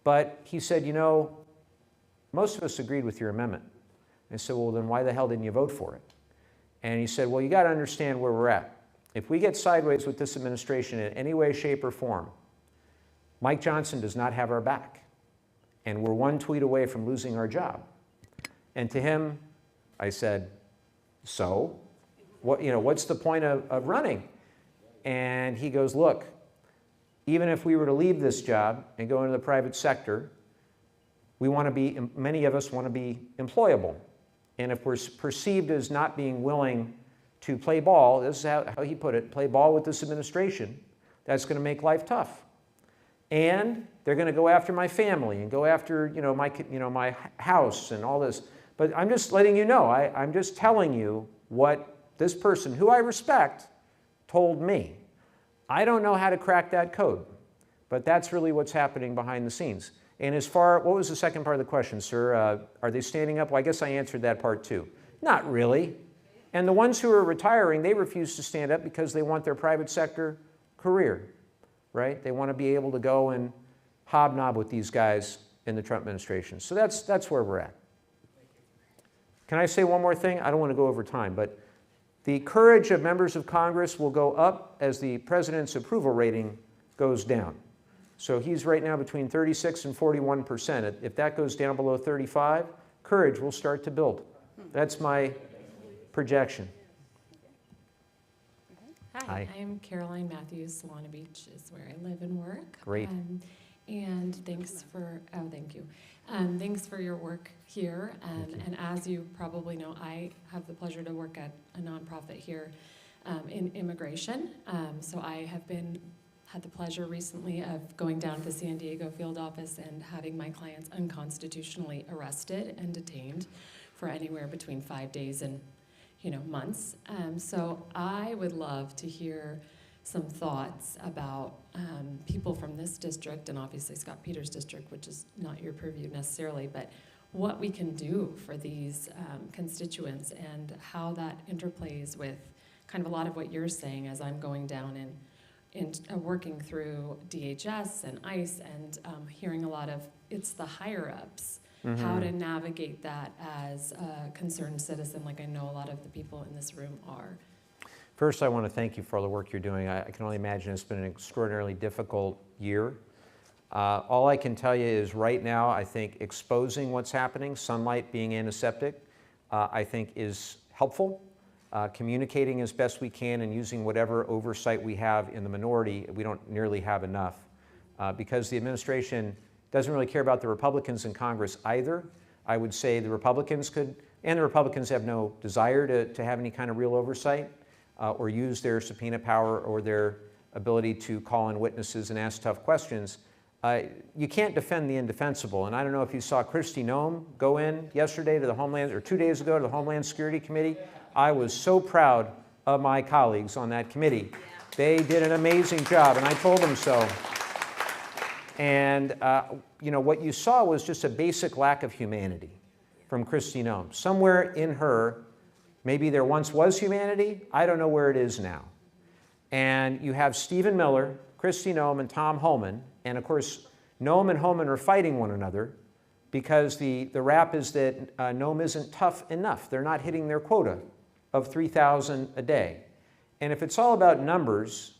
But he said, you know, most of us agreed with your amendment. I said, well, then why the hell didn't you vote for it? And he said, well, you got to understand where we're at. If we get sideways with this administration in any way, shape, or form, Mike Johnson does not have our back. And we're one tweet away from losing our job. And to him, I said, so? What, you know, what's the point of running? And he goes, look, even if we were to leave this job and go into the private sector, we want to be, many of us want to be employable. And if we're perceived as not being willing to play ball, this is how he put it, play ball with this administration, that's going to make life tough. And they're going to go after my family and go after, my house and all this. But I'm just letting you know, I'm just telling you what this person, who I respect, told me. I don't know how to crack that code, but that's really what's happening behind the scenes. And as far, what was the second part of the question, sir? Are they standing up? Well, I guess I answered that part too. Not really. And the ones who are retiring, they refuse to stand up because they want their private sector career, right? They want to be able to go and hobnob with these guys in the Trump administration. So that's where we're at. Can I say one more thing? I don't want to go over time, but the courage of members of Congress will go up as the president's approval rating goes down. So he's right now between 36 and 41%. If that goes down below 35, courage will start to build. That's my projection. Hi, I'm Caroline Matthews. Solana Beach is where I live and work. Great. And thanks for, oh, thank you. Thanks for your work here. And as you probably know, I have the pleasure to work at a nonprofit here in immigration. So I have had the pleasure recently of going down to the San Diego field office and having my clients unconstitutionally arrested and detained for anywhere between 5 days and months. So I would love to hear some thoughts about people from this district, and obviously Scott Peters district, which is not your purview necessarily, but what we can do for these constituents and how that interplays with kind of a lot of what you're saying as I'm going down and working through DHS and ICE and hearing a lot of, it's the higher-ups, how to navigate that as a concerned citizen, like I know a lot of the people in this room are. First, I want to thank you for all the work you're doing. I can only imagine it's been an extraordinarily difficult year. All I can tell you is right now, I think exposing what's happening, sunlight being antiseptic, I think is helpful. Communicating as best we can and using whatever oversight we have in the minority, we don't nearly have enough. Because the administration doesn't really care about the Republicans in Congress either. I would say the Republicans could, and the Republicans have no desire to have any kind of real oversight or use their subpoena power or their ability to call in witnesses and ask tough questions. You can't defend the indefensible. And I don't know if you saw Kristi Noem go in yesterday to the Homeland, or 2 days ago to the Homeland Security Committee. I was so proud of my colleagues on that committee. They did an amazing job, and I told them so. And what you saw was just a basic lack of humanity from Kristi Noem. Somewhere in her, maybe there once was humanity. I don't know where it is now. And you have Stephen Miller, Kristi Noem, and Tom Homan. And of course, Noem and Homan are fighting one another because the rap is that Noem isn't tough enough. They're not hitting their quota of 3,000 a day. And if it's all about numbers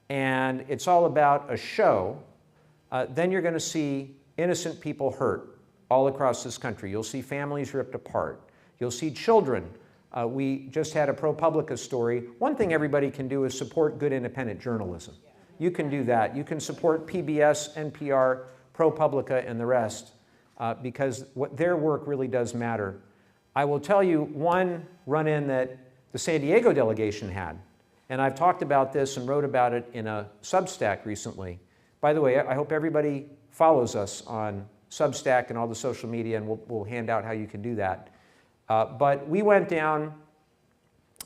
and it's all about a show, then you're going to see innocent people hurt all across this country. You'll see families ripped apart. You'll see children. We just had a ProPublica story. One thing everybody can do is support good independent journalism. You can do that. You can support PBS, NPR, ProPublica, and the rest because their work really does matter. I will tell you one run-in that the San Diego delegation had, and I've talked about this and wrote about it in a Substack recently. By the way, I hope everybody follows us on Substack and all the social media, and we'll hand out how you can do that. But we went down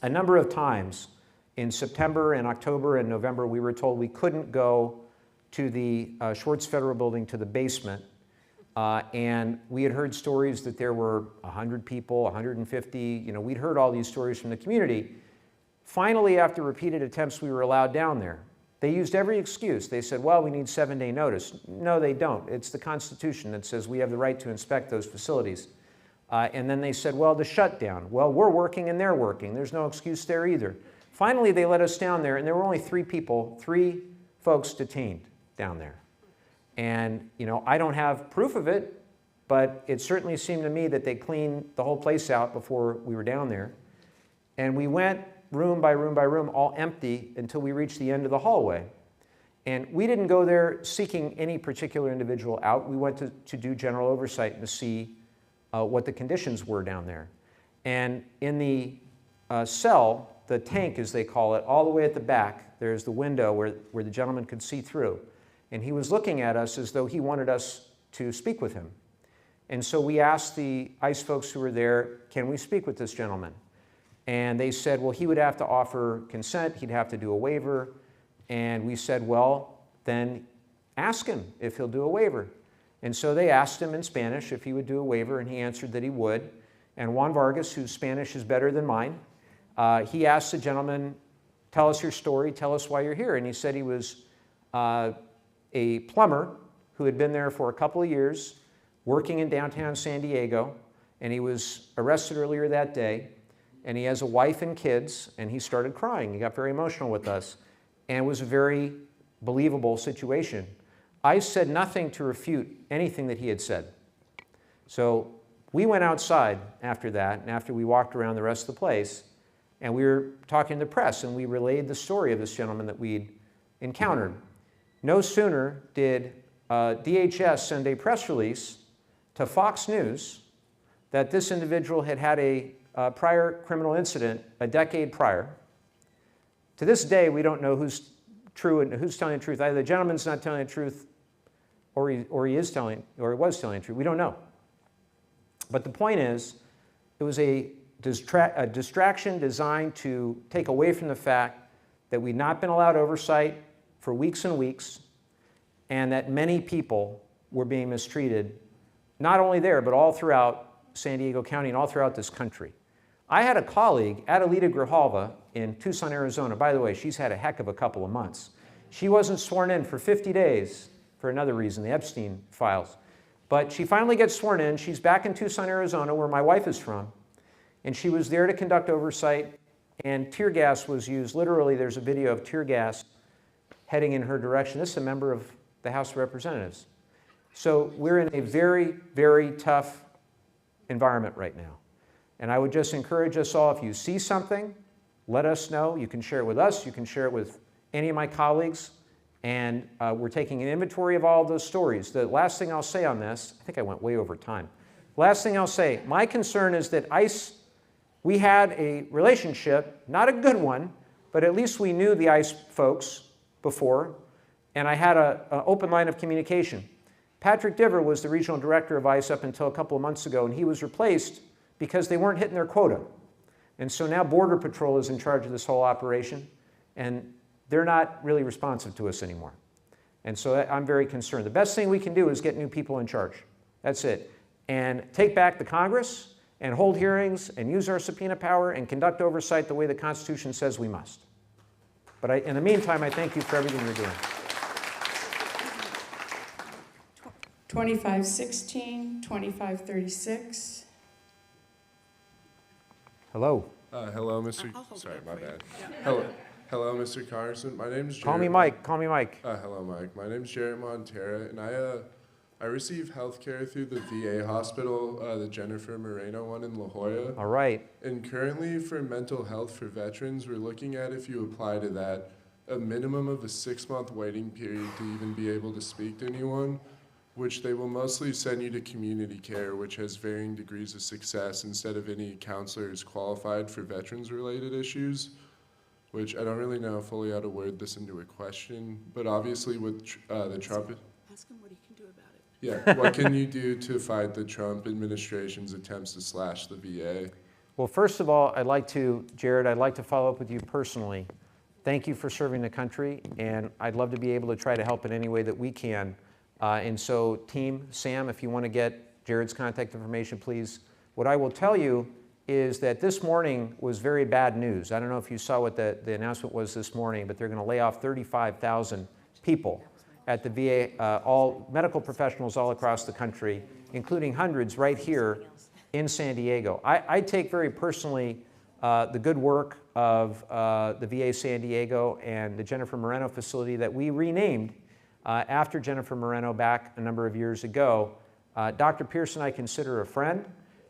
a number of times in September and October and November. We were told we couldn't go to the Schwartz Federal Building, to the basement. And we had heard stories that there were 100 people, 150. We'd heard all these stories from the community. Finally, after repeated attempts, we were allowed down there. They used every excuse. They said, well, we need 7-day notice. No, they don't. It's the Constitution that says we have the right to inspect those facilities. And then they said, well, the shutdown. Well, we're working and they're working. There's no excuse there either. Finally, they let us down there, and there were only 3 folks detained down there. And, I don't have proof of it, but it certainly seemed to me that they cleaned the whole place out before we were down there. And we went room by room by room, all empty, until we reached the end of the hallway. And we didn't go there seeking any particular individual out. We went to do general oversight and to see what the conditions were down there. And in the cell, the tank, as they call it, all the way at the back, there's the window where the gentleman could see through. And he was looking at us as though he wanted us to speak with him. And so we asked the ICE folks who were there, can we speak with this gentleman? And they said, well, he would have to offer consent. He'd have to do a waiver. And we said, well, then ask him if he'll do a waiver. And so they asked him in Spanish if he would do a waiver, and he answered that he would. And Juan Vargas, whose Spanish is better than mine, he asked the gentleman, tell us your story, tell us why you're here. And he said he was a plumber who had been there for a couple of years, working in downtown San Diego, and he was arrested earlier that day, and he has a wife and kids, and he started crying. He got very emotional with us, and it was a very believable situation. I said nothing to refute anything that he had said. So we went outside after that, and after we walked around the rest of the place, and we were talking to the press, and we relayed the story of this gentleman that we'd encountered. No sooner did DHS send a press release to Fox News that this individual had had a prior criminal incident a decade prior. To this day, we don't know who's true and who's telling the truth. Either the gentleman's not telling the truth, or he was telling the truth. We don't know. But the point is, it was a distraction designed to take away from the fact that we'd not been allowed oversight for weeks and weeks, and that many people were being mistreated, not only there, but all throughout San Diego County and all throughout this country. I had a colleague, Adelita Grijalva, in Tucson, Arizona. By the way, she's had a heck of a couple of months. She wasn't sworn in for 50 days for another reason, the Epstein files. But she finally gets sworn in. She's back in Tucson, Arizona, where my wife is from. And she was there to conduct oversight, and tear gas was used. Literally, there's a video of tear gas heading in her direction. This is a member of the House of Representatives. So we're in a very, very tough environment right now. And I would just encourage us all, if you see something, let us know. You can share it with us. You can share it with any of my colleagues. And we're taking an inventory of all of those stories. The last thing I'll say on this, I think I went way over time. Last thing I'll say, my concern is that ICE, we had a relationship, not a good one, but at least we knew the ICE folks before, and I had an open line of communication. Patrick Diver was the regional director of ICE up until a couple of months ago, and he was replaced because they weren't hitting their quota. And so now Border Patrol is in charge of this whole operation, and they're not really responsive to us anymore. And so I'm very concerned. The best thing we can do is get new people in charge. That's it. And take back the Congress and hold hearings and use our subpoena power and conduct oversight the way the Constitution says we must. But in the meantime, I thank you for everything you're doing. 2516, 2536. Hello. Hello, Mr. I'll hold Sorry, it my for you. bad. Yeah. Hello, Mr. Carson. My name's Jared. Call me Mike. Call me Mike. Hello, Mike. My name's Jared Montera, and I receive health care through the VA hospital, the Jennifer Moreno one in La Jolla. All right. And currently, for mental health for veterans, we're looking at, if you apply to that, a minimum of a 6-month waiting period to even be able to speak to anyone, which they will mostly send you to community care, which has varying degrees of success instead of any counselors qualified for veterans-related issues, which I don't really know fully how to word this into a question, but obviously with the Trump... Ask him what he can do about it. Yeah, what can you do to fight the Trump administration's attempts to slash the VA? Well, first of all, Jared, I'd like to follow up with you personally. Thank you for serving the country, and I'd love to be able to try to help in any way that we can. And so, team, Sam, if you want to get Jared's contact information, please. What I will tell you is that this morning was very bad news. I don't know if you saw what the announcement was this morning, but they're going to lay off 35,000 people at the VA, all medical professionals all across the country, including hundreds right here in San Diego. I take very personally the good work of the VA San Diego and the Jennifer Moreno facility that we renamed after Jennifer Moreno back a number of years ago. Dr. Pearson I consider a friend,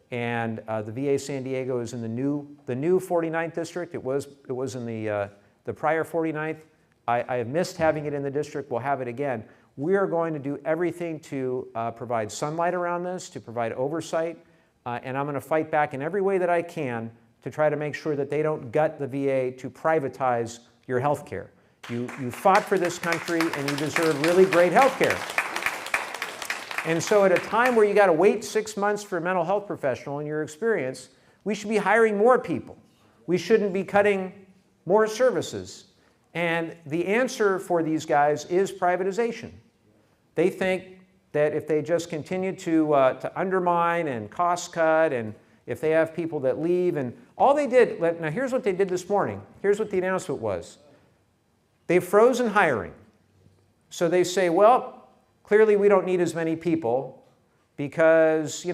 and the VA San Diego is in the new 49th district. It was in the prior 49th. I have missed having it in the district. We'll have it again. We are going to do everything to provide sunlight around this, to provide oversight, and I'm going to fight back in every way that I can to try to make sure that they don't gut the VA to privatize your health care. You fought for this country, and you deserve really great health care. And so at a time where you got to wait 6 months for a mental health professional in your experience, we should be hiring more people. We shouldn't be cutting more services. And the answer for these guys is privatization. They think that if they just continue to undermine and cost cut, and if they have people that leave, and all they did, now here's what they did this morning. Here's what the announcement was. They've frozen hiring. So they say, well, clearly we don't need as many people because,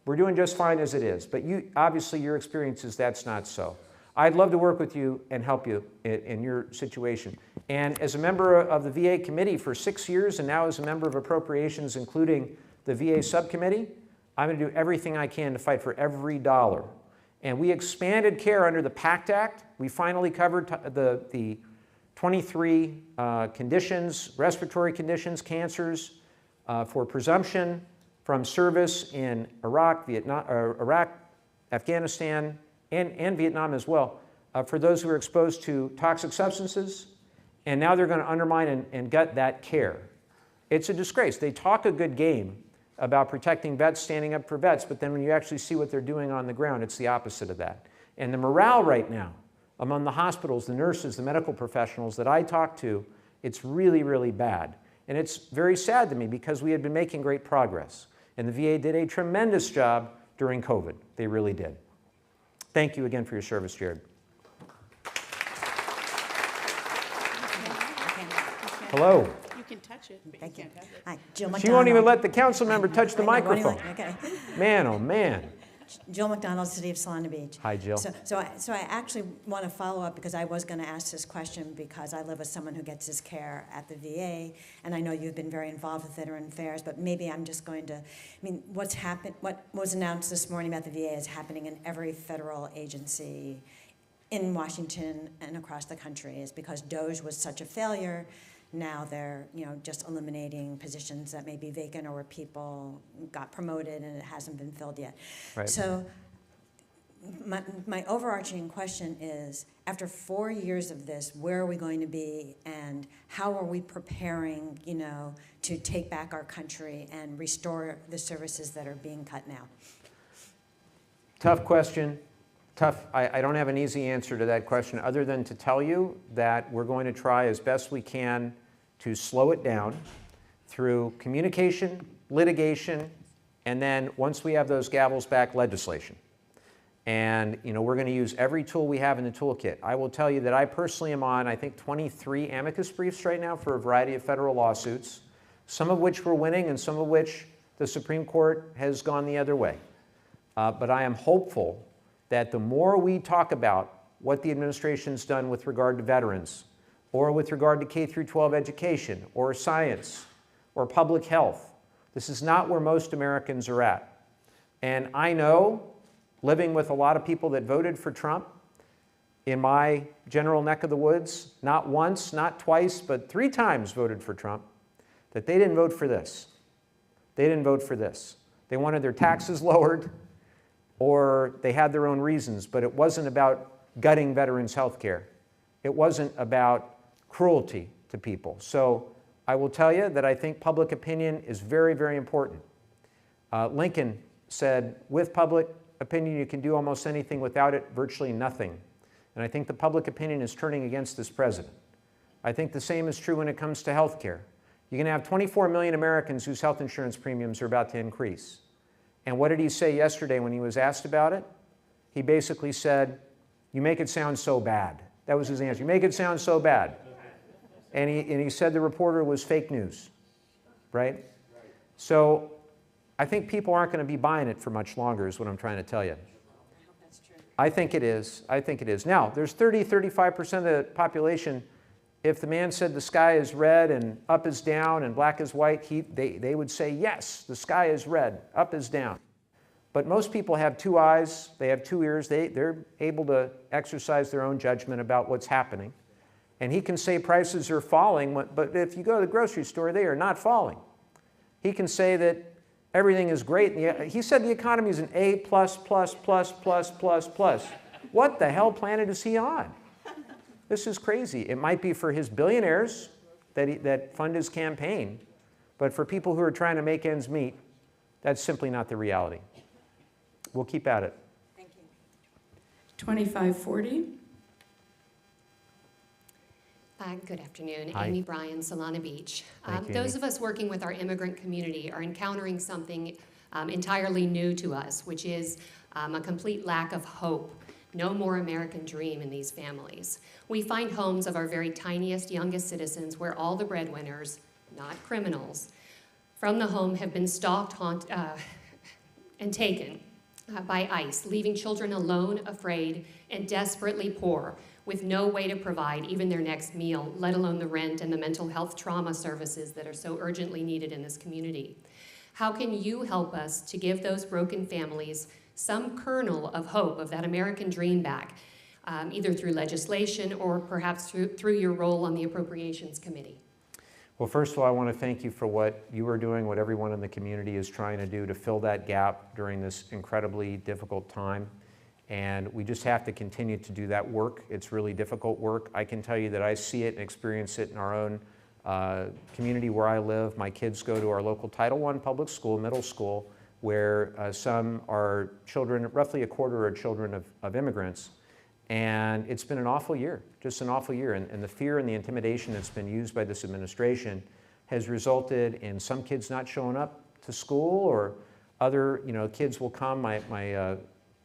we're doing just fine as it is. But obviously your experience is that's not so. I'd love to work with you and help you in your situation. And as a member of the VA committee for 6 years, and now as a member of appropriations, including the VA subcommittee, I'm going to do everything I can to fight for every dollar. And we expanded care under the PACT Act. We finally covered the 23 conditions, respiratory conditions, cancers, for presumption from service in Iraq, Afghanistan, and Vietnam as well, for those who are exposed to toxic substances, and now they're going to undermine and gut that care. It's a disgrace. They talk a good game about protecting vets, standing up for vets, but then when you actually see what they're doing on the ground, it's the opposite of that. And the morale right now among the hospitals, the nurses, the medical professionals that I talk to, it's really, really bad. And it's very sad to me because we had been making great progress. And the VA did a tremendous job during COVID. They really did. Thank you again for your service, Jared. Hello. You can touch it, but Thank you you. can't have it. Hi, Jill She won't even McDonald. let the council member touch the I know, won't even microphone. let- Okay. Man, oh man. Jill McDonald, City of Solana Beach. Hi, Jill. So I actually want to follow up because I was going to ask this question because I live with someone who gets his care at the VA, and I know you've been very involved with Veteran Affairs, but maybe I'm just going to, what was announced this morning about the VA is happening in every federal agency in Washington and across the country is because DOGE was such a failure. Now they're, just eliminating positions that may be vacant or where people got promoted and it hasn't been filled yet. Right. So my overarching question is, after 4 years of this, where are we going to be and how are we preparing, to take back our country and restore the services that are being cut now? Tough question. Tough. I don't have an easy answer to that question other than to tell you that we're going to try as best we can to slow it down through communication, litigation, and then once we have those gavels back, legislation. And we're going to use every tool we have in the toolkit. I will tell you that I personally am on, I think, 23 amicus briefs right now for a variety of federal lawsuits, some of which we're winning and some of which the Supreme Court has gone the other way. But I am hopeful that the more we talk about what the administration's done with regard to veterans, or with regard to K through 12 education, or science, or public health, this is not where most Americans are at. And I know, living with a lot of people that voted for Trump in my general neck of the woods, not once, not twice, but 3 times voted for Trump, that they didn't vote for this. They didn't vote for this. They wanted their taxes lowered, or they had their own reasons, but it wasn't about gutting veterans' health care. It wasn't about cruelty to people. So I will tell you that I think public opinion is very, very important. Lincoln said, with public opinion, you can do almost anything. Without it, virtually nothing. And I think the public opinion is turning against this president. I think the same is true when it comes to health care. You're going to have 24 million Americans whose health insurance premiums are about to increase. And what did he say yesterday when he was asked about it? He basically said, you make it sound so bad. That was his answer. You make it sound so bad. And he said the reporter was fake news, right? So I think people aren't going to be buying it for much longer is what I'm trying to tell you. I think it is. I think it is. Now, there's 35% of the population, if the man said the sky is red and up is down and black is white, they would say, yes, the sky is red, up is down. But most people have 2 eyes, they have 2 ears, they're able to exercise their own judgment about what's happening. And he can say prices are falling, but if you go to the grocery store, they are not falling. He can say that everything is great. He said the economy is an A+++++++. What the hell planet is he on? This is crazy. It might be for his billionaires that fund his campaign, but for people who are trying to make ends meet, that's simply not the reality. We'll keep at it. Thank you. 2540. Good afternoon. Hi. Amy Bryan, Solana Beach. Thank you, Those Amy. of us working with our immigrant community are encountering something entirely new to us, which is a complete lack of hope. No more American dream in these families. We find homes of our very tiniest, youngest citizens where all the breadwinners, not criminals, from the home have been stalked and taken by ICE, leaving children alone, afraid, and desperately poor, with no way to provide even their next meal, let alone the rent and the mental health trauma services that are so urgently needed in this community. How can you help us to give those broken families some kernel of hope of that American dream back, either through legislation or perhaps through your role on the Appropriations Committee? Well, first of all, I want to thank you for what you are doing, what everyone in the community is trying to do to fill that gap during this incredibly difficult time. And we just have to continue to do that work. It's really difficult work. I can tell you that I see it and experience it in our own community where I live. My kids go to our local Title I public school, middle school, where some are children, roughly a quarter are children of immigrants. And it's been an awful year, just an awful year. And the fear and the intimidation that's been used by this administration has resulted in some kids not showing up to school, or other, kids will come. My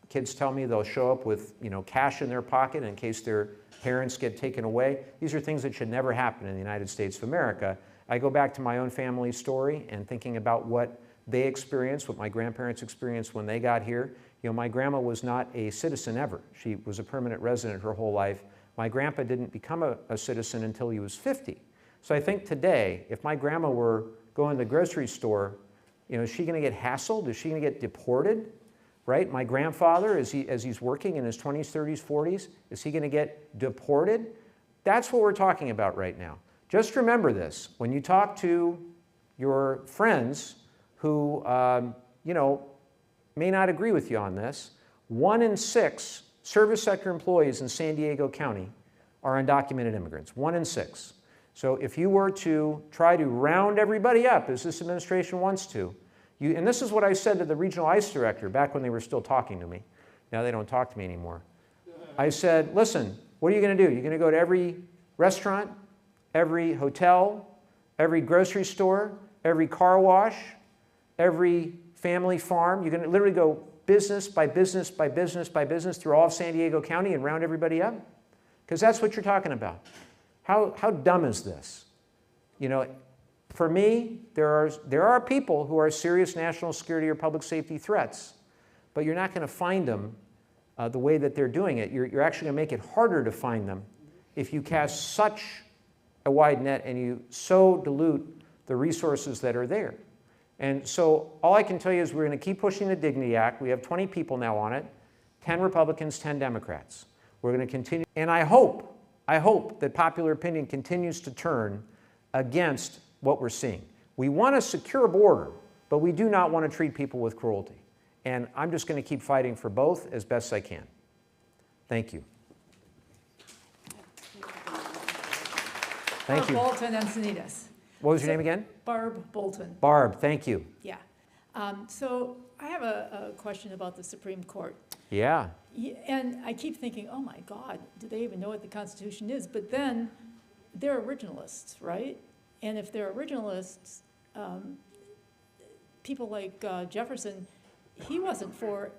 kids tell me they'll show up with, cash in their pocket in case their parents get taken away. These are things that should never happen in the United States of America. I go back to my own family story and thinking about what they experienced, what my grandparents experienced when they got here. My grandma was not a citizen ever. She was a permanent resident her whole life. My grandpa didn't become a citizen until he was 50. So I think today, if my grandma were going to the grocery store, is she going to get hassled? Is she going to get deported? Right? My grandfather, as he's working in his 20s, 30s, 40s, is he going to get deported? That's what we're talking about right now. Just remember this. When you talk to your friends who, may not agree with you on this, 1 in 6 service sector employees in San Diego County are undocumented immigrants, 1 in 6. So if you were to try to round everybody up, as this administration wants to, and this is what I said to the regional ICE director back when they were still talking to me. Now they don't talk to me anymore. I said, listen, what are you going to do? You're going to go to every restaurant, every hotel, every grocery store, every car wash, every family farm. You're going to literally go business by business by business by business through all of San Diego County and round everybody up? Because that's what you're talking about. How dumb is this? For me, there are people who are serious national security or public safety threats, but you're not going to find them the way that they're doing it. You're actually going to make it harder to find them if you cast such a wide net and you so dilute the resources that are there. And so all I can tell you is we're going to keep pushing the Dignity Act. We have 20 people now on it, 10 Republicans, 10 Democrats. We're going to continue. And I hope that popular opinion continues to turn against what we're seeing. We want a secure border, but we do not want to treat people with cruelty. And I'm just going to keep fighting for both as best I can. Thank you. Thank you. Bolton Encinitas. What was your name again? Barb Bolton. Barb, thank you. Yeah. So I have a question about the Supreme Court. Yeah. And I keep thinking, oh my God, do they even know what the Constitution is? But then they're originalists, right? And if they're originalists, people like Jefferson, he wasn't for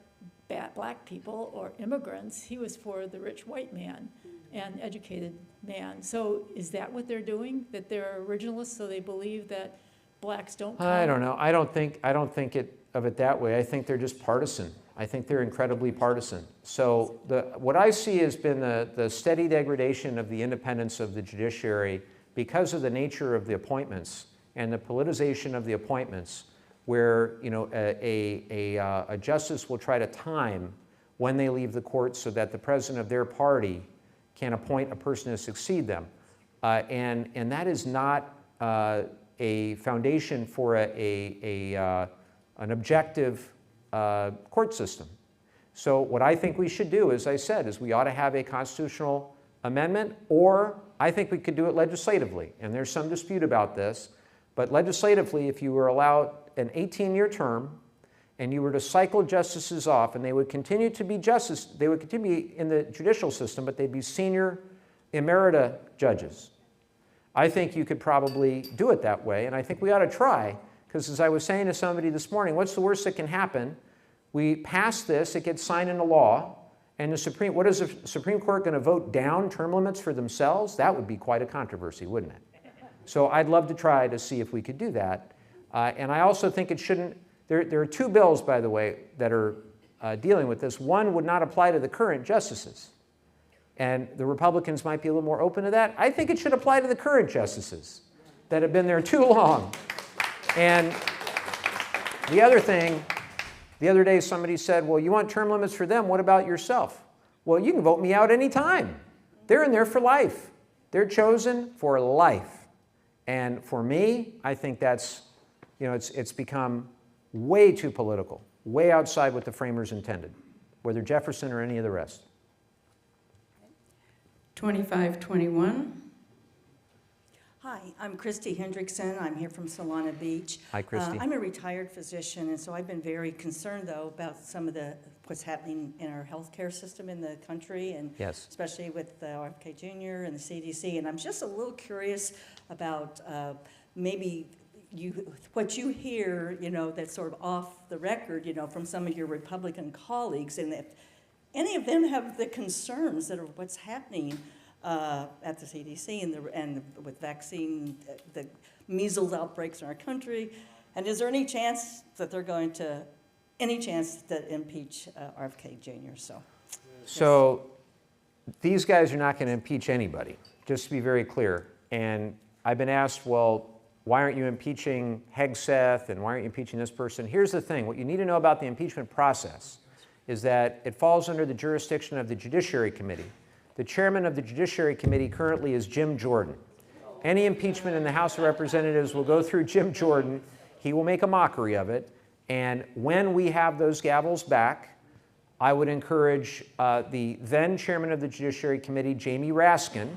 black people or immigrants. He was for the rich white man and educated man. So is that what they're doing? That they're originalists, so they believe that blacks don't count? I don't know. I don't think of it that way. I think they're just partisan. I think they're incredibly partisan. So what I see has been the steady degradation of the independence of the judiciary because of the nature of the appointments and the politicization of the appointments, where a justice will try to time when they leave the court so that the president of their party can appoint a person to succeed them. And that is not a foundation for an objective court system. So what I think we should do, as I said, is we ought to have a constitutional amendment, or I think we could do it legislatively. And there's some dispute about this. But legislatively, if you were allowed an 18-year term and you were to cycle justices off, and they would continue to be justice, they would continue to be in the judicial system, but they'd be senior emerita judges. I think you could probably do it that way, and I think we ought to try, because as I was saying to somebody this morning, what's the worst that can happen? We pass this, it gets signed into law, and what is the Supreme Court going to vote down term limits for themselves? That would be quite a controversy, wouldn't it? So I'd love to try to see if we could do that. And I also think it shouldn't, there are 2 bills, by the way, that are dealing with this. One would not apply to the current justices. And the Republicans might be a little more open to that. I think it should apply to the current justices that have been there too long. And the other thing, the other day somebody said, well, you want term limits for them, what about yourself? Well, you can vote me out anytime. They're in there for life. They're chosen for life. And for me, I think that's, it's become way too political, way outside what the framers intended, whether Jefferson or any of the rest. 2521. Hi, I'm Christy Hendrickson. I'm here from Solana Beach. Hi, Christy. I'm a retired physician, and so I've been very concerned, though, about some of what's happening in our healthcare system in the country, and Yes. especially with RFK Jr. and the CDC. And I'm just a little curious about maybe what you hear, that's sort of off the record, from some of your Republican colleagues, and if any of them have the concerns that are what's happening at the CDC and with vaccine, the measles outbreaks in our country, and is there any chance that they're going to, impeach RFK Jr.? So these guys are not going to impeach anybody, just to be very clear. And I've been asked, well, why aren't you impeaching Hegseth and why aren't you impeaching this person? Here's the thing. What you need to know about the impeachment process is that it falls under the jurisdiction of the Judiciary Committee. The chairman of the Judiciary Committee currently is Jim Jordan. Any impeachment in the House of Representatives will go through Jim Jordan. He will make a mockery of it. And when we have those gavels back, I would encourage the then chairman of the Judiciary Committee, Jamie Raskin,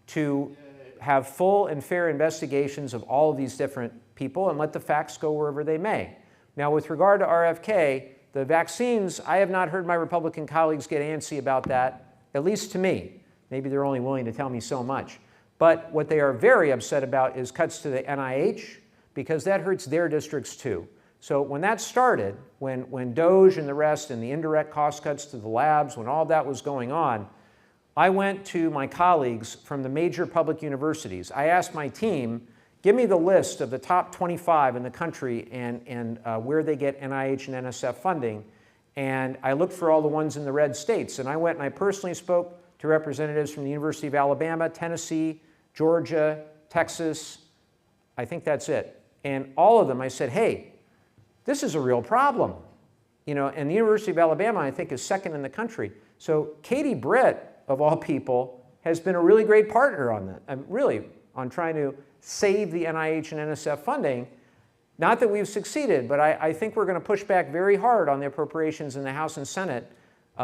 to have full and fair investigations of all of these different people and let the facts go wherever they may. Now, with regard to RFK, the vaccines, I have not heard my Republican colleagues get antsy about that, at least to me. Maybe they're only willing to tell me so much. But what they are very upset about is cuts to the NIH, because that hurts their districts too. So when that started, when Doge and the rest and the indirect cost cuts to the labs, when all that was going on, I went to my colleagues from the major public universities. I asked my team, give me the list of the top 25 in the country and where they get NIH and NSF funding. And I looked for all the ones in the red states. And I went and I personally spoke to representatives from the University of Alabama, Tennessee, Georgia, Texas. I think that's it. And all of them, I said, hey, this is a real problem. And the University of Alabama, I think, is second in the country. So Katie Britt, of all people, has been a really great partner on that, really, on trying to save the NIH and NSF funding. Not that we've succeeded, but I think we're going to push back very hard on the appropriations in the House and Senate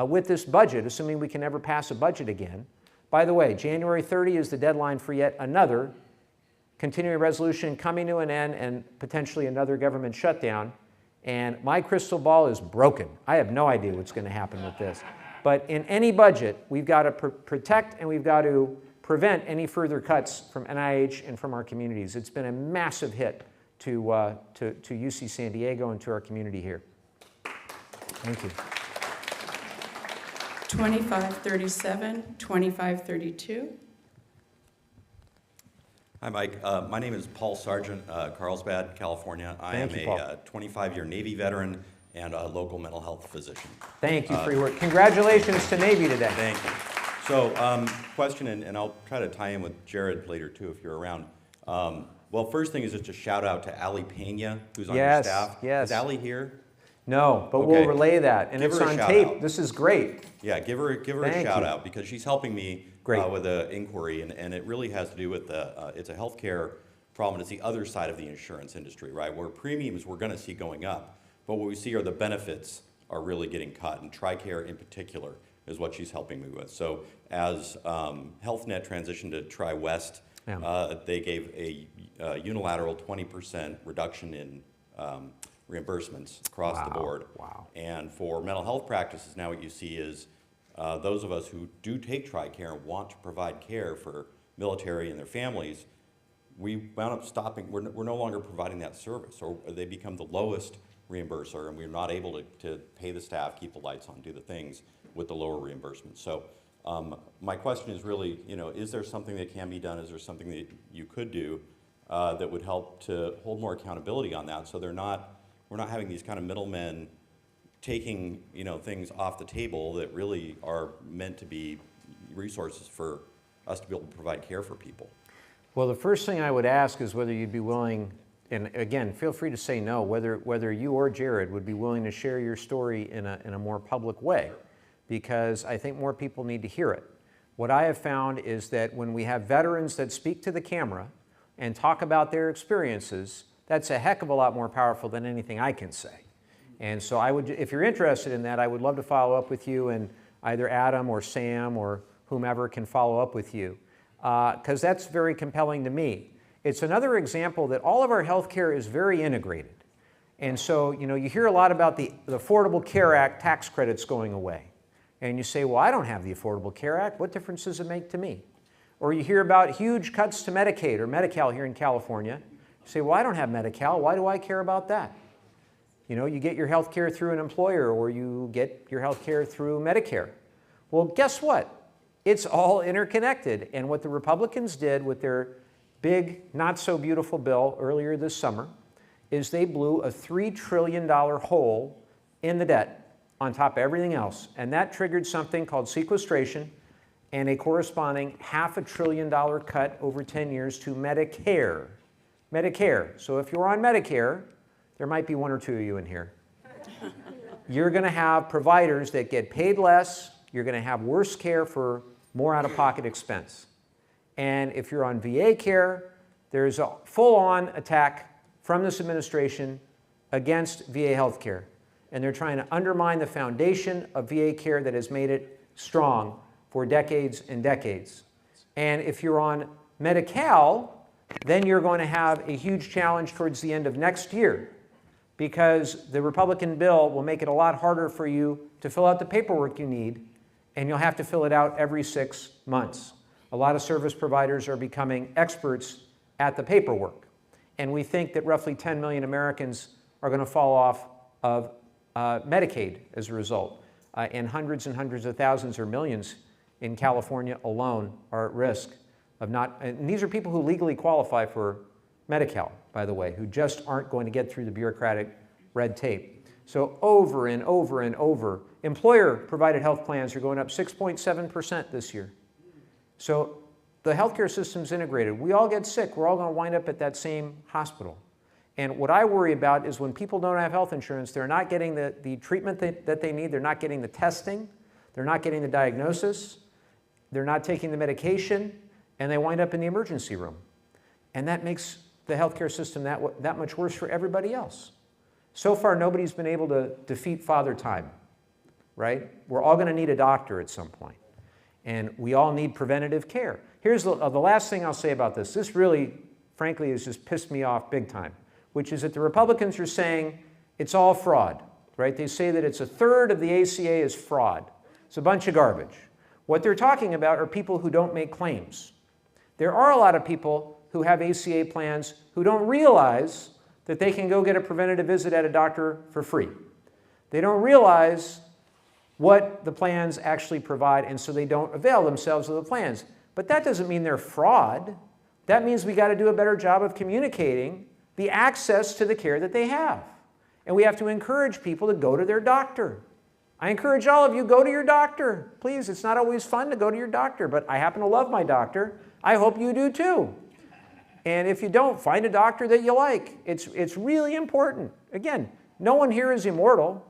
with this budget, assuming we can ever pass a budget again. By the way, January 30 is the deadline for yet another continuing resolution coming to an end and potentially another government shutdown. And my crystal ball is broken. I have no idea what's going to happen with this. But in any budget, we've got to protect and we've got to prevent any further cuts from NIH and from our communities. It's been a massive hit to UC San Diego and to our community here. Thank you. 2537, 2532. Hi, Mike. My name is Paul Sargent, Carlsbad, California. I am a 25-year Navy veteran and a local mental health physician. Thank you for your work. Congratulations to Navy today. Thank you. So, question, and I'll try to tie in with Jared later too if you're around. Well, first thing is just a shout out to Ali Pena, who's on your staff. Yes. Is Ali here? No, but we'll relay that, and it's on tape. This is great. Yeah, give her a shout out because she's helping me with an inquiry, and it really has to do with it's a healthcare problem. It's the other side of the insurance industry, right? Where premiums we're going to see going up, but what we see are the benefits are really getting cut, and TRICARE in particular is what she's helping me with. So as HealthNet transitioned to TriWest, they gave a unilateral 20% reduction in reimbursements across the board. Wow. And for mental health practices, now what you see is those of us who do take TRICARE and want to provide care for military and their families, we wound up stopping. We're no longer providing that service, or they become the lowest reimburser, and we're not able to pay the staff, keep the lights on, do the things with the lower reimbursement. So my question is really, is there something that can be done? Is there something that you could do that would help to hold more accountability on that, so we're not having these kind of middlemen taking things off the table that really are meant to be resources for us to be able to provide care for people? Well, the first thing I would ask is whether you'd be willing, and again, feel free to say no, whether you or Jared would be willing to share your story in a more public way, because I think more people need to hear it. What I have found is that when we have veterans that speak to the camera, and talk about their experiences, that's a heck of a lot more powerful than anything I can say. And so I would, if you're interested in that, I would love to follow up with you, and either Adam or Sam or whomever can follow up with you, because that's very compelling to me. It's another example that all of our healthcare is very integrated. And so, you know, you hear a lot about the Affordable Care Act tax credits going away. And you say, well, I don't have the Affordable Care Act. What difference does it make to me? Or you hear about huge cuts to Medicaid or Medi-Cal here in California. You say, well, I don't have Medi-Cal. Why do I care about that? You know, you get your health care through an employer, or you get your health care through Medicare. Well, guess what? It's all interconnected. And what the Republicans did with their big, not-so-beautiful bill earlier this summer is they blew a $3 trillion hole in the debt on top of everything else. And that triggered something called sequestration and a corresponding $500 billion cut over 10 years to Medicare. Medicare. So if you're on Medicare, there might be one or two of you in here. You're going to have providers that get paid less. You're going to have worse care for more out-of-pocket expense. And if you're on VA care, there's a full-on attack from this administration against VA health care. And they're trying to undermine the foundation of VA care that has made it strong for decades and decades. And if you're on Medi-Cal, then you're going to have a huge challenge towards the end of next year, because the Republican bill will make it a lot harder for you to fill out the paperwork you need, and you'll have to fill it out every 6 months. A lot of service providers are becoming experts at the paperwork. And we think that roughly 10 million Americans are going to fall off of Medicaid as a result. And hundreds of thousands or millions in California alone are at risk of not, and these are people who legally qualify for Medi-Cal, by the way, who just aren't going to get through the bureaucratic red tape. So over and over and over, employer-provided health plans are going up 6.7% this year. So the healthcare system's integrated. We all get sick. We're all going to wind up at that same hospital. And what I worry about is when people don't have health insurance, they're not getting the treatment that they need. They're not getting the testing. They're not getting the diagnosis. They're not taking the medication. And they wind up in the emergency room. And that makes the healthcare system that much worse for everybody else. So far, nobody's been able to defeat Father Time, right? We're all going to need a doctor at some point. And we all need preventative care. Here's the last thing I'll say about this. This really, frankly, has just pissed me off big time, which is that the Republicans are saying it's all fraud, right? They say that it's a third of the ACA is fraud. It's a bunch of garbage. What they're talking about are people who don't make claims. There are a lot of people who have ACA plans who don't realize that they can go get a preventative visit at a doctor for free. They don't realize what the plans actually provide, and so they don't avail themselves of the plans. But that doesn't mean they're fraud. That means we got to do a better job of communicating the access to the care that they have. And we have to encourage people to go to their doctor. I encourage all of you, go to your doctor. Please, it's not always fun to go to your doctor, but I happen to love my doctor. I hope you do too. And if you don't, find a doctor that you like. It's really important. Again, no one here is immortal.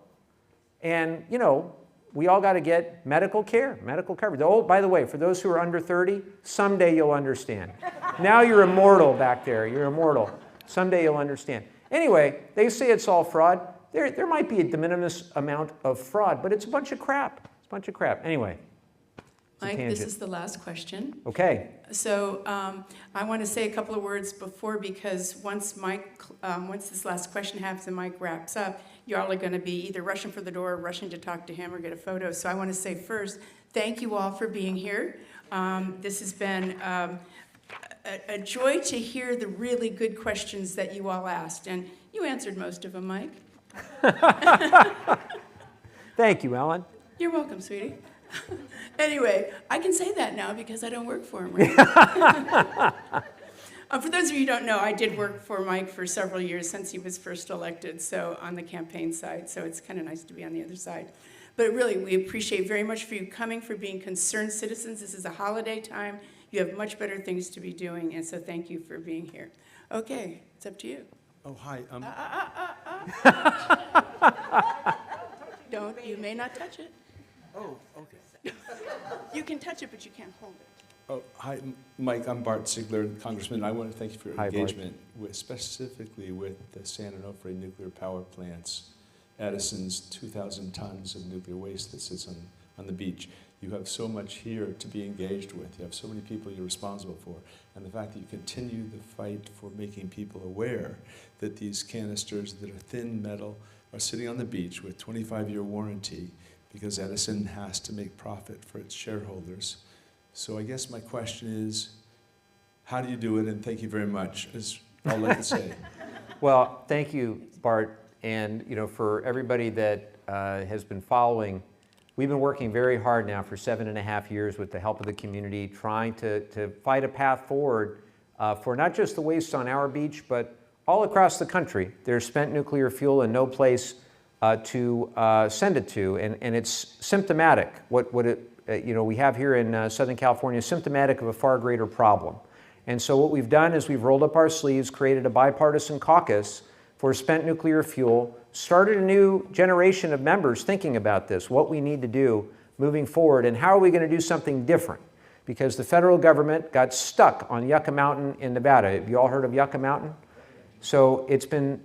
And, you know, we all got to get medical care, medical coverage. By the way, for those who are under 30, someday you'll understand. Now you're immortal back there. You're immortal. Someday you'll understand. Anyway, they say it's all fraud. There might be a de minimis amount of fraud, but it's a bunch of crap. It's a bunch of crap. Anyway. Mike, this is the last question. Okay. So I want to say a couple of words before, because once this last question happens and Mike wraps up, y'all are going to be either rushing for the door or rushing to talk to him or get a photo. So I want to say first, thank you all for being here. This has been a joy to hear the really good questions that you all asked, and you answered most of them, Mike. Thank you, Ellen. You're welcome, sweetie. Anyway, I can say that now because I don't work for him right now. For those of you who don't know, I did work for Mike for several years since he was first elected, so on the campaign side, so it's kind of nice to be on the other side. But really, we appreciate very much for you coming, for being concerned citizens. This is a holiday time. You have much better things to be doing, and so thank you for being here. Okay, it's up to you. Oh, hi. Don't, you may not touch it. Oh, okay. You can touch it, but you can't hold it. Oh, hi, Mike, I'm Bart Ziegler, Congressman. I want to thank you for your Hi, Bart. engagement, specifically with the San Onofre nuclear power plants, Edison's 2,000 tons of nuclear waste that sits on the beach. You have so much here to be engaged with. You have so many people you're responsible for. And the fact that you continue the fight for making people aware that these canisters that are thin metal are sitting on the beach with 25-year warranty because Edison has to make profit for its shareholders. So I guess my question is, how do you do it? And thank you very much, is all I can say. Well, thank you, Bart. And for everybody that has been following, we've been working very hard now for 7.5 years with the help of the community, trying to fight a path forward for not just the waste on our beach, but all across the country. There's spent nuclear fuel and no place to send it to, and it's symptomatic. What we have here in Southern California is symptomatic of a far greater problem. And so what we've done is we've rolled up our sleeves, created a bipartisan caucus for spent nuclear fuel, started a new generation of members thinking about this, what we need to do moving forward, and how are we going to do something different? Because the federal government got stuck on Yucca Mountain in Nevada. Have you all heard of Yucca Mountain? So it's been,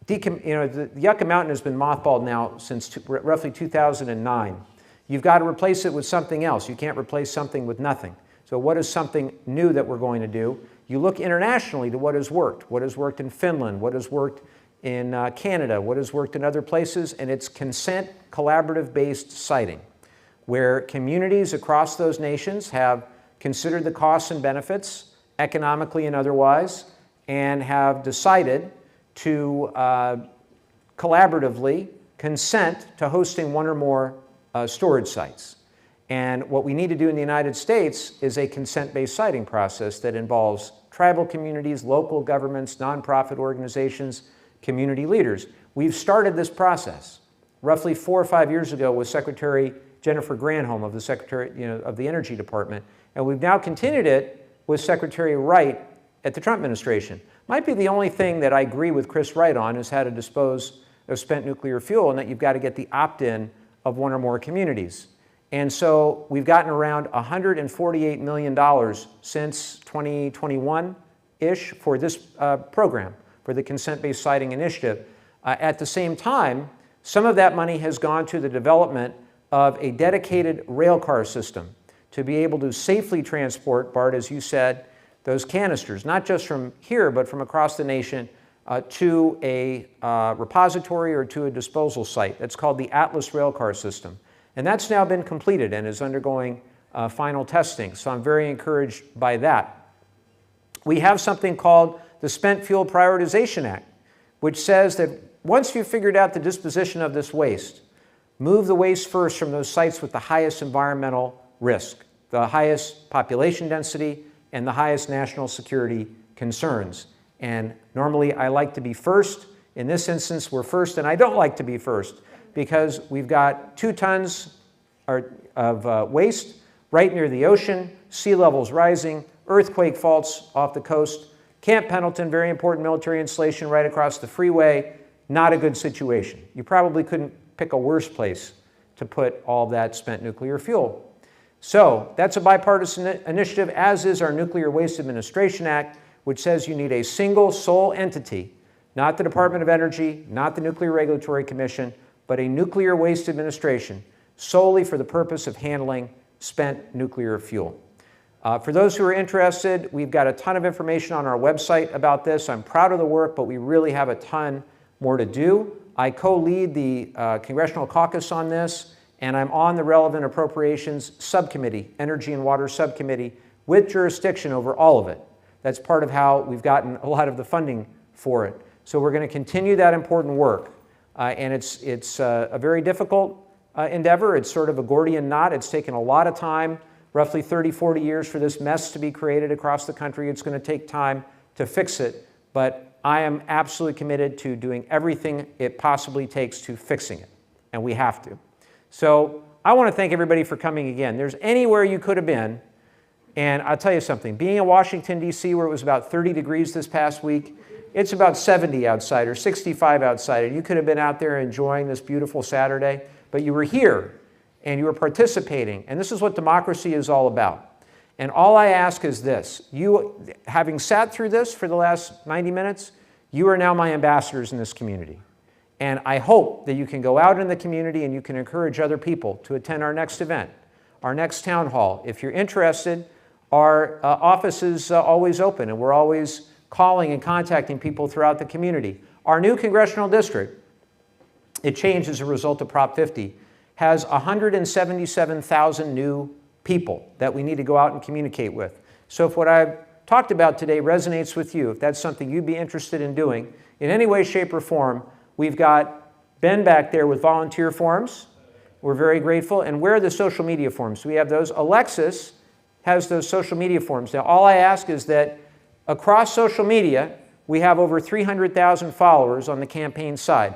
the Yucca Mountain has been mothballed now since roughly 2009. You've got to replace it with something else. You can't replace something with nothing. So what is something new that we're going to do? You look internationally to what has worked in Finland, what has worked in Canada, what has worked in other places, and it's consent collaborative-based siting, where communities across those nations have considered the costs and benefits, economically and otherwise, and have decided to collaboratively consent to hosting one or more storage sites. And what we need to do in the United States is a consent-based siting process that involves tribal communities, local governments, nonprofit organizations, community leaders. We've started this process roughly 4 or 5 years ago with Secretary Jennifer Granholm of the Energy Department, and we've now continued it with Secretary Wright at the Trump administration. Might be the only thing that I agree with Chris Wright on is how to dispose of spent nuclear fuel, and that you've got to get the opt-in of one or more communities. And so we've gotten around $148 million since 2021-ish for this program, for the consent-based siting initiative. At the same time, some of that money has gone to the development of a dedicated rail car system to be able to safely transport, Bart, as you said, those canisters, not just from here, but from across the nation, to a repository or to a disposal site. That's called the Atlas Railcar System. And that's now been completed and is undergoing final testing. So I'm very encouraged by that. We have something called the Spent Fuel Prioritization Act, which says that once you've figured out the disposition of this waste, move the waste first from those sites with the highest environmental risk, the highest population density, and the highest national security concerns. And normally I like to be first. In this instance, we're first, and I don't like to be first because we've got 2 tons of waste right near the ocean, sea levels rising, earthquake faults off the coast, Camp Pendleton, very important military installation right across the freeway, not a good situation. You probably couldn't pick a worse place to put all that spent nuclear fuel. So that's a bipartisan initiative, as is our Nuclear Waste Administration Act, which says you need a single sole entity, not the Department of Energy, not the Nuclear Regulatory Commission, but a Nuclear Waste Administration solely for the purpose of handling spent nuclear fuel. For those who are interested, we've got a ton of information on our website about this. I'm proud of the work, but we really have a ton more to do. I co-lead the Congressional Caucus on this, and I'm on the Relevant Appropriations Subcommittee, Energy and Water Subcommittee, with jurisdiction over all of it. That's part of how we've gotten a lot of the funding for it. So we're going to continue that important work. And it's a very difficult endeavor. It's sort of a Gordian knot. It's taken a lot of time, roughly 30, 40 years for this mess to be created across the country. It's going to take time to fix it. But I am absolutely committed to doing everything it possibly takes to fixing it. And we have to. So I want to thank everybody for coming again. There's anywhere you could have been. And I'll tell you something, being in Washington, D.C., where it was about 30 degrees this past week, it's about 70 outside or 65 outside. And you could have been out there enjoying this beautiful Saturday, but you were here and you were participating. And this is what democracy is all about. And all I ask is this. You, having sat through this for the last 90 minutes, you are now my ambassadors in this community. And I hope that you can go out in the community and you can encourage other people to attend our next event, our next town hall. If you're interested, our office is always open, and we're always calling and contacting people throughout the community. Our new congressional district, it changed as a result of Prop 50, has 177,000 new people that we need to go out and communicate with. So if what I've talked about today resonates with you, if that's something you'd be interested in doing in any way, shape, or form, we've got Ben back there with volunteer forms. We're very grateful. And where are the social media forms? Do we have those? Alexis has those social media forms. Now, all I ask is that across social media, we have over 300,000 followers on the campaign side.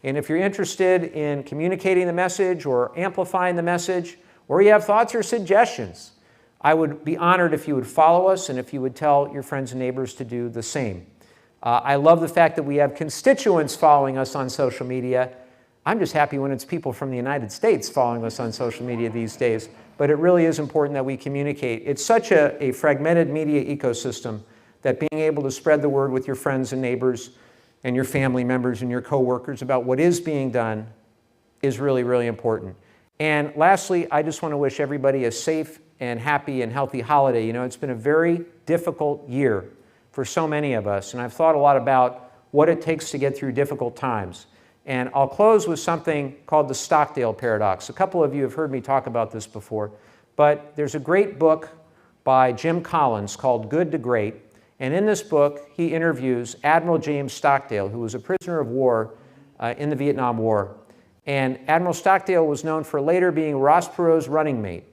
And if you're interested in communicating the message or amplifying the message, or you have thoughts or suggestions, I would be honored if you would follow us and if you would tell your friends and neighbors to do the same. I love the fact that we have constituents following us on social media. I'm just happy when it's people from the United States following us on social media these days, but it really is important that we communicate. It's such a fragmented media ecosystem that being able to spread the word with your friends and neighbors and your family members and your coworkers about what is being done is really, really important. And lastly, I just want to wish everybody a safe and happy and healthy holiday. You know, it's been a very difficult year for so many of us, and I've thought a lot about what it takes to get through difficult times. And I'll close with something called the Stockdale Paradox. A couple of you have heard me talk about this before, but there's a great book by Jim Collins called Good to Great, and in this book, he interviews Admiral James Stockdale, who was a prisoner of war in the Vietnam War. And Admiral Stockdale was known for later being Ross Perot's running mate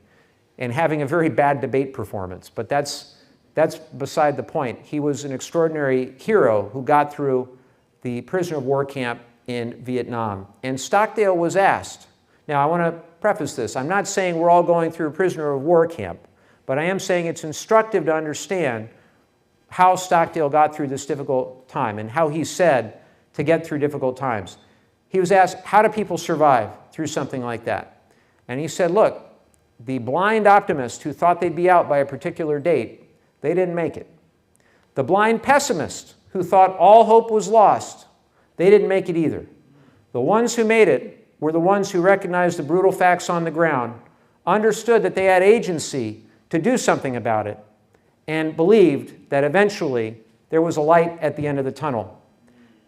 and having a very bad debate performance, but that's beside the point. He was an extraordinary hero who got through the prisoner of war camp in Vietnam. And Stockdale was asked, now I want to preface this, I'm not saying we're all going through a prisoner of war camp, but I am saying it's instructive to understand how Stockdale got through this difficult time and how he said to get through difficult times. He was asked, how do people survive through something like that? And he said, look, the blind optimist who thought they'd be out by a particular date, they didn't make it. The blind pessimist who thought all hope was lost, they didn't make it either. The ones who made it were the ones who recognized the brutal facts on the ground, understood that they had agency to do something about it, and believed that eventually there was a light at the end of the tunnel.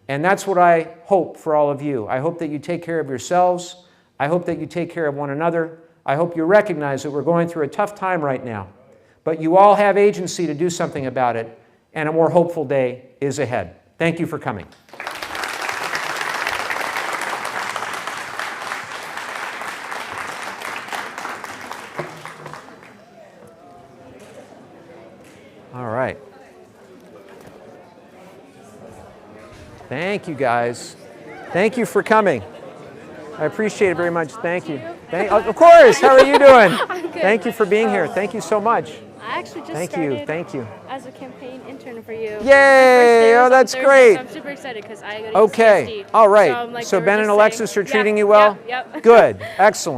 And that's what I hope for all of you. I hope that you take care of yourselves. I hope that you take care of one another. I hope you recognize that we're going through a tough time right now. But you all have agency to do something about it, and a more hopeful day is ahead. Thank you for coming. All right. Thank you, guys. Thank you for coming. I appreciate it very much. Thank you. Of course. How are you doing? I'm good. Thank you for being here. Thank you so much. I actually just Thank you. as a campaign intern for you. Yay! Oh, that's great. So I'm super excited because I go to Okay. UCSD. All right. So Ben and Alexis are treating you well? Yep. Good. Excellent.